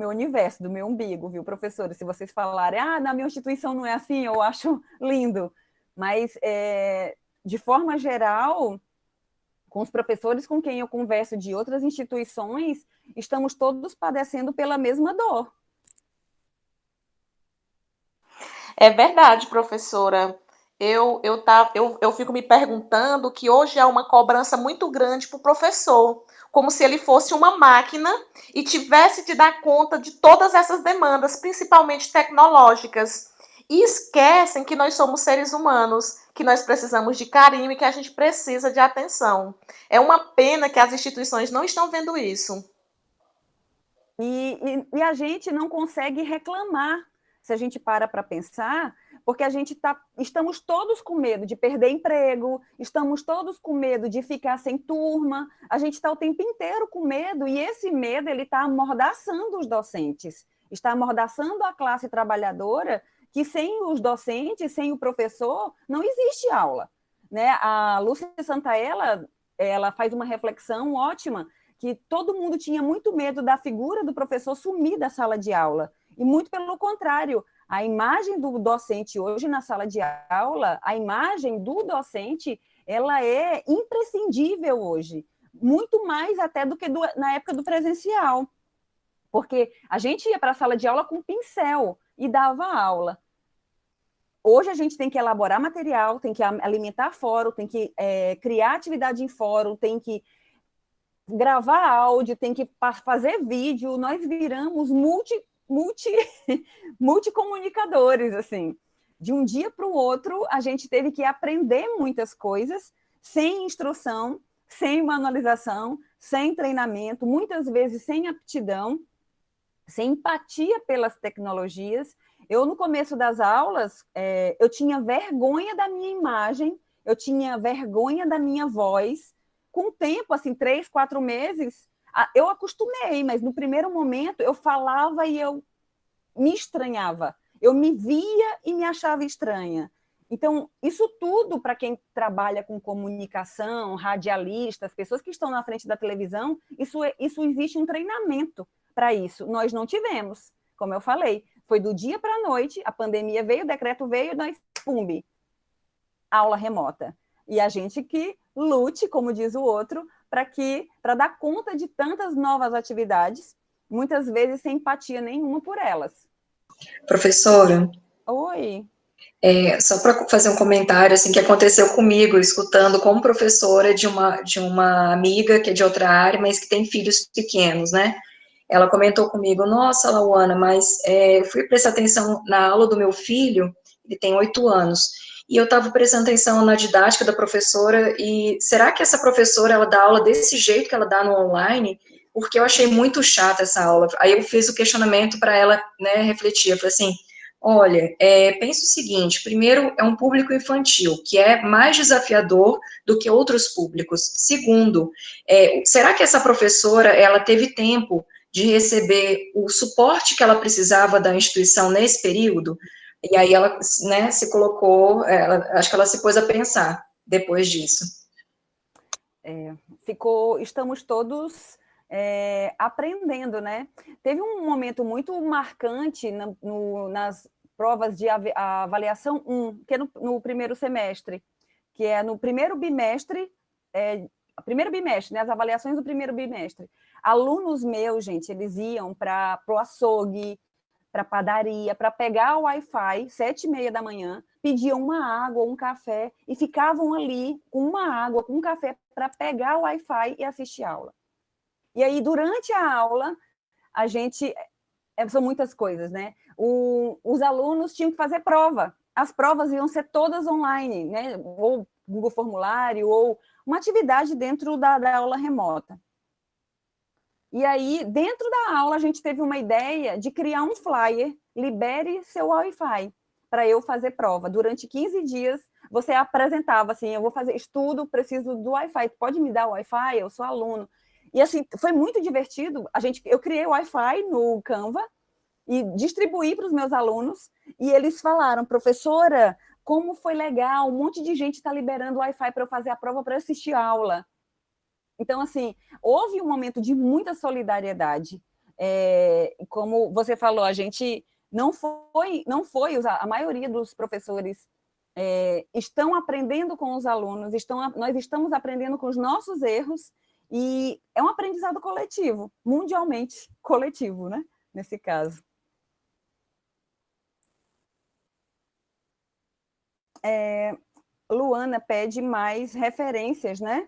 universo, do meu umbigo, viu, professores? Se vocês falarem, na minha instituição não é assim, eu acho lindo. Mas, de forma geral, com os professores com quem eu converso de outras instituições, estamos todos padecendo pela mesma dor. É verdade, professora. Eu fico me perguntando que hoje há uma cobrança muito grande para o professor, como se ele fosse uma máquina e tivesse de dar conta de todas essas demandas, principalmente tecnológicas. e esquecem que nós somos seres humanos, que nós precisamos de carinho e que a gente precisa de atenção. É uma pena que as instituições não estão vendo isso. E a gente não consegue reclamar, se a gente para pensar, porque estamos todos com medo de perder emprego, estamos todos com medo de ficar sem turma, a gente está o tempo inteiro com medo, e esse medo está amordaçando os docentes, está amordaçando a classe trabalhadora, que sem os docentes, sem o professor, não existe aula. Né? A Lúcia Santaella, ela faz uma reflexão ótima, que todo mundo tinha muito medo da figura do professor sumir da sala de aula. E muito pelo contrário, a imagem do docente hoje na sala de aula, a imagem do docente, ela é imprescindível hoje, muito mais até do que na época do presencial. Porque a gente ia para a sala de aula com pincel e dava aula. Hoje a gente tem que elaborar material, tem que alimentar fórum, tem que criar atividade em fórum, tem gravar áudio, tem que fazer vídeo, nós viramos multicomunicadores, assim. De um dia para o outro, a gente teve que aprender muitas coisas, sem instrução, sem manualização, sem treinamento, muitas vezes sem aptidão, sem empatia pelas tecnologias. Eu, no começo das aulas, eu tinha vergonha da minha imagem, eu tinha vergonha da minha voz. Com o tempo, assim, 3, 4 meses, eu acostumei, mas no primeiro momento eu falava e eu me estranhava. Eu me via e me achava estranha. Então, isso tudo, para quem trabalha com comunicação, radialistas, pessoas que estão na frente da televisão, isso existe um treinamento para isso. Nós não tivemos, como eu falei. Foi do dia para a noite, a pandemia veio, o decreto veio, nós, pum, aula remota. E a gente que lute, como diz o outro, para dar conta de tantas novas atividades, muitas vezes sem empatia nenhuma por elas. Professora? Oi. Só para fazer um comentário, assim, que aconteceu comigo, escutando como professora de uma amiga que é de outra área, mas que tem filhos pequenos, né? Ela comentou comigo, nossa, Lauana, mas eu fui prestar atenção na aula do meu filho, ele tem 8 anos, e eu estava prestando atenção na didática da professora, e será que essa professora, ela dá aula desse jeito que ela dá no online? Porque eu achei muito chata essa aula. Aí eu fiz o questionamento para ela, né, refletir, eu falei assim, olha, pensa o seguinte, primeiro, é um público infantil, que é mais desafiador do que outros públicos. Segundo, será que essa professora, ela teve tempo de receber o suporte que ela precisava da instituição nesse período? E aí ela, né, se colocou, acho que ela se pôs a pensar depois disso. Estamos todos aprendendo, né? Teve um momento muito marcante nas provas de avaliação 1, que é no primeiro semestre, que é no primeiro bimestre, né, as avaliações do primeiro bimestre. Alunos meus, gente, eles iam para o açougue, para a padaria, para pegar o Wi-Fi, 7h30 da manhã, pediam uma água ou um café e ficavam ali com uma água, com um café, para pegar o Wi-Fi e assistir aula. E aí, durante a aula, a gente... São muitas coisas, né? Os alunos tinham que fazer prova. As provas iam ser todas online, né? Ou Google Formulário, ou uma atividade dentro da aula remota. E aí, dentro da aula, a gente teve uma ideia de criar um flyer, libere seu Wi-Fi, para eu fazer prova. Durante 15 dias, você apresentava assim, eu vou fazer estudo, preciso do Wi-Fi, pode me dar o Wi-Fi? Eu sou aluno. E assim, foi muito divertido. Eu criei o Wi-Fi no Canva e distribuí para os meus alunos, e eles falaram, professora, como foi legal, um monte de gente está liberando o Wi-Fi para eu fazer a prova, para eu assistir a aula. Então, assim, houve um momento de muita solidariedade. Como você falou, a gente não foi, a maioria dos professores estão aprendendo com os alunos, nós estamos aprendendo com os nossos erros, e é um aprendizado coletivo, mundialmente coletivo, né? Nesse caso. Luana pede mais referências, né?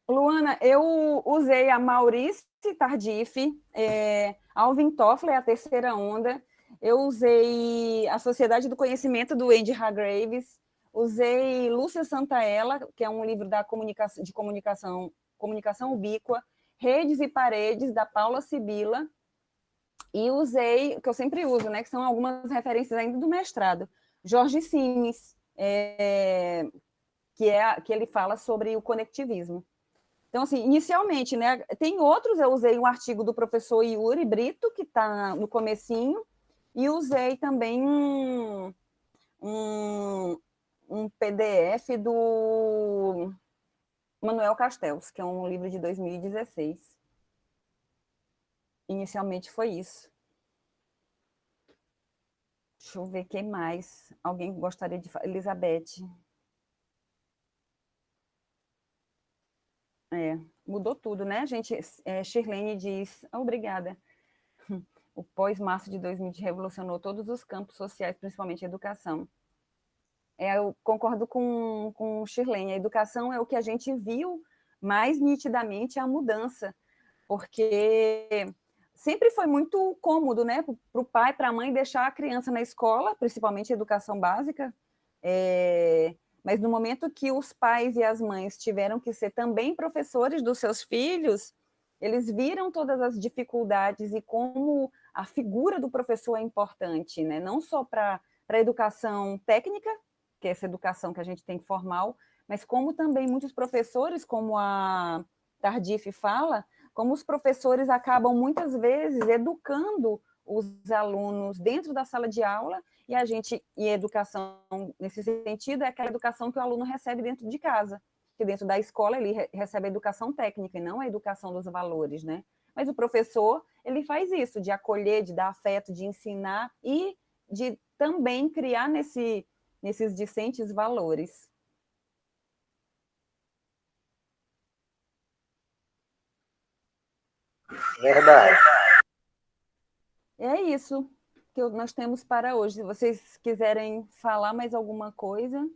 Luana, eu usei a Maurice Tardif, Alvin Toffler, A Terceira Onda. Eu usei A Sociedade do Conhecimento, do Andy Hargreaves, usei Lúcia Santaella, que é um livro de comunicação ubíqua, Redes e Paredes, da Paula Sibila, e usei, que eu sempre uso, né, que são algumas referências ainda do mestrado, Jorge Simes, que ele fala sobre o conectivismo. Então, assim, inicialmente, né, tem outros, eu usei um artigo do professor Yuri Brito, que está no comecinho, e usei também um PDF do Manuel Castells, que é um livro de 2016. Inicialmente foi isso. Deixa eu ver quem mais. Alguém gostaria de falar? Elizabeth. Mudou tudo, né, gente? Shirlene diz, obrigada. O pós-março de 2020 revolucionou todos os campos sociais, principalmente a educação. Eu concordo com Shirlene. A educação é o que a gente viu mais nitidamente a mudança, porque sempre foi muito cômodo, né, para o pai, para a mãe deixar a criança na escola, principalmente a educação básica, mas no momento que os pais e as mães tiveram que ser também professores dos seus filhos, eles viram todas as dificuldades e como a figura do professor é importante, né, não só para a educação técnica, que é essa educação que a gente tem formal, mas como também muitos professores, como a Tardif fala, como os professores acabam muitas vezes educando os alunos dentro da sala de aula, e a educação nesse sentido é aquela educação que o aluno recebe dentro de casa, que dentro da escola ele recebe a educação técnica e não a educação dos valores, né? Mas o professor, ele faz isso, de acolher, de dar afeto, de ensinar e de também criar nesses discentes valores. Verdade. É isso que nós temos para hoje. Se vocês quiserem falar mais alguma coisa,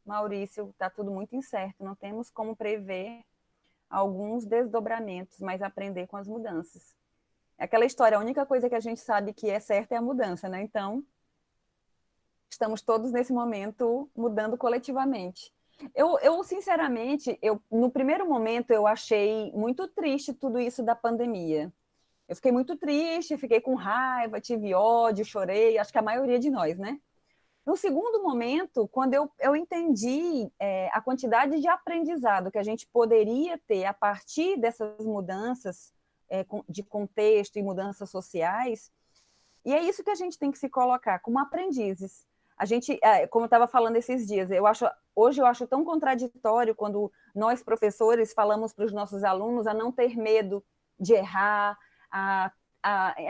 Maurício, está tudo muito incerto. Não temos como prever alguns desdobramentos, mas aprender com as mudanças. É aquela história, a única coisa que a gente sabe que é certa é a mudança, né? Então, estamos todos nesse momento mudando coletivamente. Sinceramente, no primeiro momento, eu achei muito triste tudo isso da pandemia. Eu fiquei muito triste, fiquei com raiva, tive ódio, chorei, acho que a maioria de nós, né? No segundo momento, quando eu entendi a quantidade de aprendizado que a gente poderia ter a partir dessas mudanças de contexto e mudanças sociais, e é isso que a gente tem que se colocar como aprendizes. A gente, como eu estava falando esses dias, hoje eu acho tão contraditório quando nós, professores, falamos para os nossos alunos a não ter medo de errar,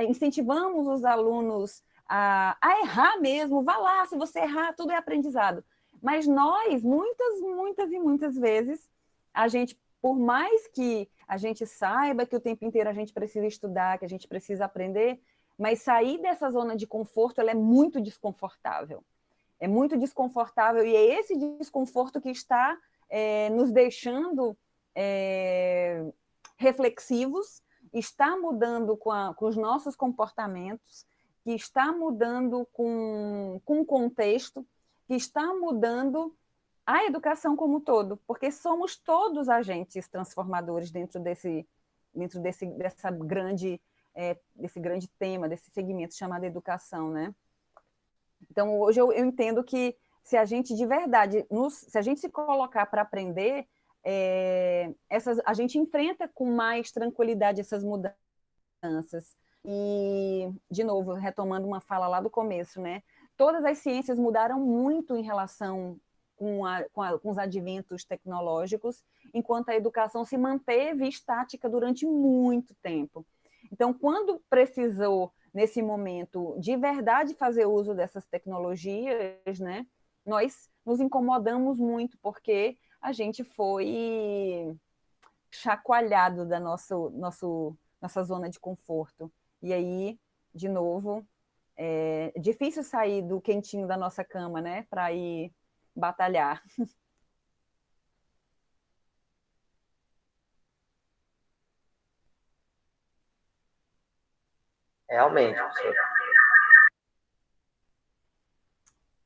incentivamos os alunos a errar mesmo, vá lá, se você errar, tudo é aprendizado. Mas nós, muitas, muitas e muitas vezes, a gente, por mais que a gente saiba que o tempo inteiro a gente precisa estudar, que a gente precisa aprender, mas sair dessa zona de conforto, ela é muito desconfortável. É muito desconfortável, e é esse desconforto que está nos deixando reflexivos, está mudando com os nossos comportamentos, que está mudando com o contexto, que está mudando a educação como um todo, porque somos todos agentes transformadores dentro desse desse grande tema, desse segmento chamado educação, né? Então, hoje eu entendo que se a gente de verdade, se a gente se colocar para aprender, a gente enfrenta com mais tranquilidade essas mudanças. E, de novo, retomando uma fala lá do começo, né? Todas as ciências mudaram muito em relação com os adventos tecnológicos, enquanto a educação se manteve estática durante muito tempo. Então, quando precisou, nesse momento, de verdade fazer uso dessas tecnologias, né, nós nos incomodamos muito, porque a gente foi chacoalhado da nossa zona de conforto. E aí, de novo, é difícil sair do quentinho da nossa cama, né, para ir batalhar. Realmente, professor.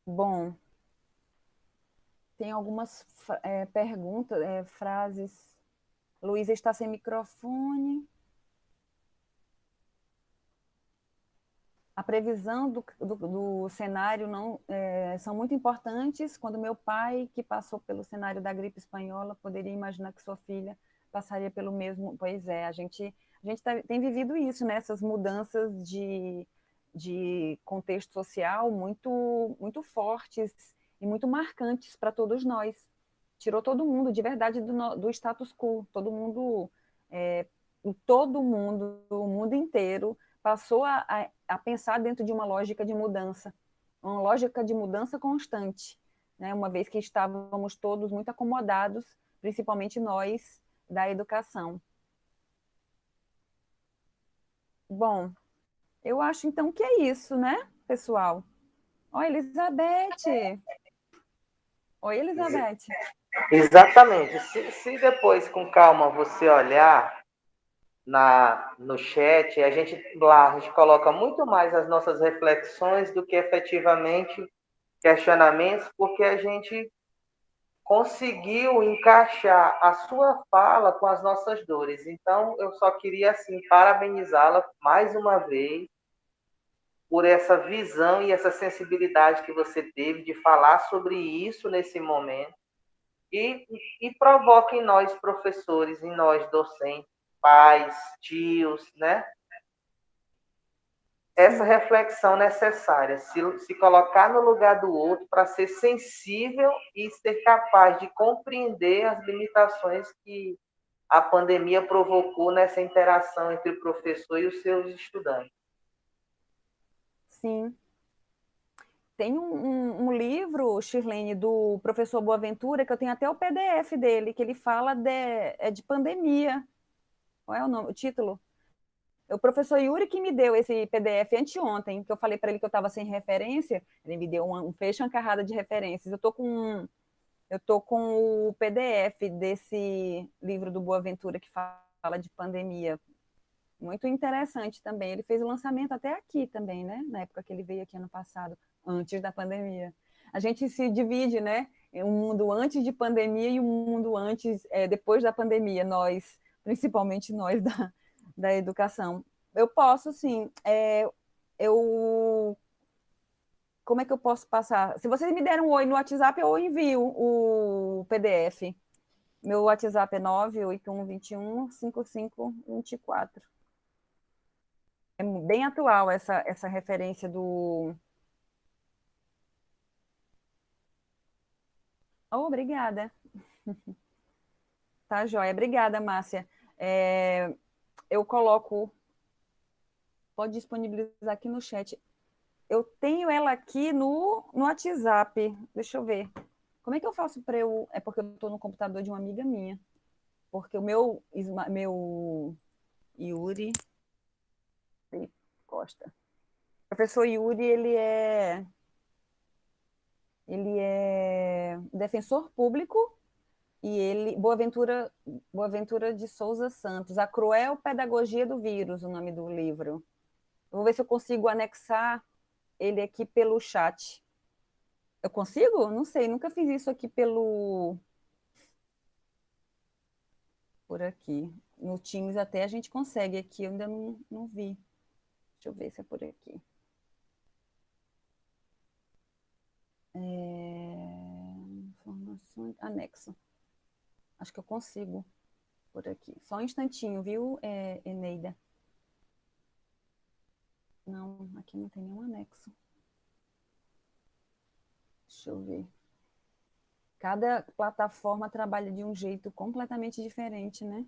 Bom, tem algumas perguntas, frases. Luísa está sem microfone. A previsão do cenário não são muito importantes. Quando meu pai, que passou pelo cenário da gripe espanhola, poderia imaginar que sua filha passaria pelo mesmo. Pois é, a gente tem vivido isso, né? Essas mudanças de contexto social muito fortes e muito marcantes para todos nós. Tirou todo mundo, de verdade, do status quo. Todo mundo, o mundo inteiro, passou a pensar dentro de uma lógica de mudança constante, né? Uma vez que estávamos todos muito acomodados, principalmente nós da educação. Bom, eu acho então que é isso, né, pessoal? Oi, Elizabeth! Oi, Elizabeth! Exatamente. Se depois, com calma, você olhar no chat, a gente coloca muito mais as nossas reflexões do que efetivamente questionamentos, porque a gente conseguiu encaixar a sua fala com as nossas dores. Então, eu só queria, assim, parabenizá-la mais uma vez por essa visão e essa sensibilidade que você teve de falar sobre isso nesse momento e provoca em nós, professores, em nós, docentes, pais, tios, né? Essa reflexão necessária, se colocar no lugar do outro para ser sensível e ser capaz de compreender as limitações que a pandemia provocou nessa interação entre o professor e os seus estudantes. Sim. Tem um livro, Shirlene, do professor Boaventura, que eu tenho até o PDF dele, que ele fala de pandemia. Qual é o título? É o professor Yuri que me deu esse PDF anteontem, que eu falei para ele que eu estava sem referência, ele me deu um fecho, uma carrada de referências. Eu tô com o PDF desse livro do Boaventura que fala de pandemia. Muito interessante também. Ele fez o lançamento até aqui também, né? Na época que ele veio aqui ano passado, antes da pandemia. A gente se divide, né? Um mundo antes de pandemia e um mundo depois da pandemia. Nós, principalmente nós da educação. Eu posso, sim. Como é que eu posso passar? Se vocês me deram um oi no WhatsApp, eu envio o PDF. Meu WhatsApp é 981215524. É bem atual essa referência do... Oh, obrigada. Tá, joia. Obrigada, Márcia. Eu coloco... Pode disponibilizar aqui no chat. Eu tenho ela aqui no WhatsApp. Deixa eu ver. Como é que eu faço para eu... É porque eu estou no computador de uma amiga minha. Porque o meu Yuri Costa. O professor Yuri, ele é defensor público e Boaventura de Souza Santos, A Cruel Pedagogia do Vírus, o nome do livro. Eu vou ver se eu consigo anexar ele aqui pelo chat. Eu consigo? Não sei, nunca fiz isso aqui por aqui. No Teams até a gente consegue aqui, eu ainda não vi. Deixa eu ver se é por aqui. Informações, anexo. Acho que eu consigo por aqui. Só um instantinho, viu, Eneida? Não, aqui não tem nenhum anexo. Deixa eu ver. Cada plataforma trabalha de um jeito completamente diferente, né?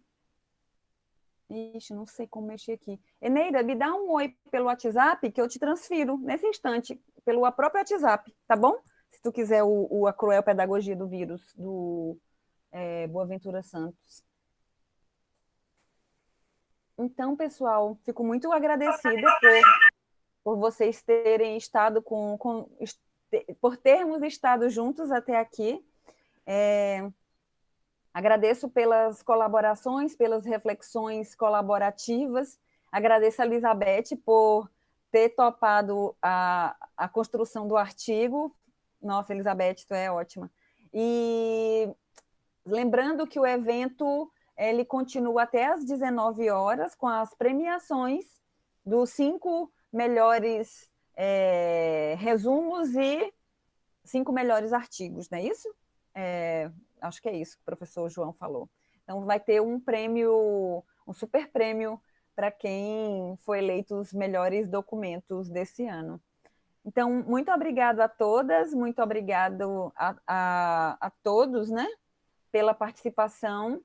Ixi, não sei como mexer aqui. Eneida, me dá um oi pelo WhatsApp que eu te transfiro nesse instante, pelo próprio WhatsApp, tá bom? Se tu quiser a Cruel Pedagogia do Vírus, do Boaventura Santos. Então, pessoal, fico muito agradecida por vocês terem estado por termos estado juntos até aqui. Agradeço pelas colaborações, pelas reflexões colaborativas. Agradeço a Elizabeth por ter topado a construção do artigo. Nossa, Elizabeth, tu é ótima. E lembrando que o evento ele continua até às 19 horas com as premiações dos 5 melhores resumos e 5 melhores artigos, não é isso? Acho que é isso que o professor João falou. Então, vai ter um prêmio, um super prêmio para quem foi eleito os melhores documentos desse ano. Então, muito obrigado a todas, muito obrigado a todos, né, pela participação,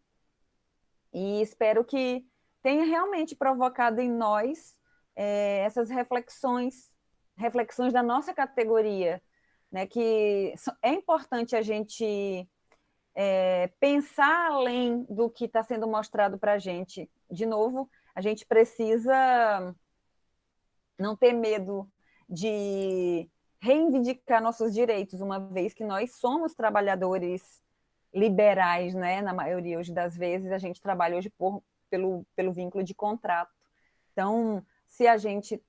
e espero que tenha realmente provocado em nós essas reflexões da nossa categoria, né, que é importante a gente pensar além do que está sendo mostrado para a gente. De novo, a gente precisa não ter medo de reivindicar nossos direitos, uma vez que nós somos trabalhadores liberais, né? Na maioria hoje das vezes, a gente trabalha hoje pelo vínculo de contrato. Então, se a gente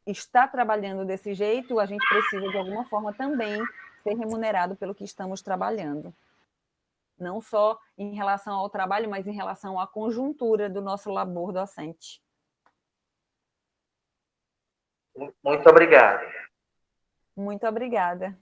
está trabalhando desse jeito, a gente precisa, de alguma forma, também ser remunerado pelo que estamos trabalhando. Não só em relação ao trabalho, mas em relação à conjuntura do nosso labor docente. Muito obrigado. Muito obrigada.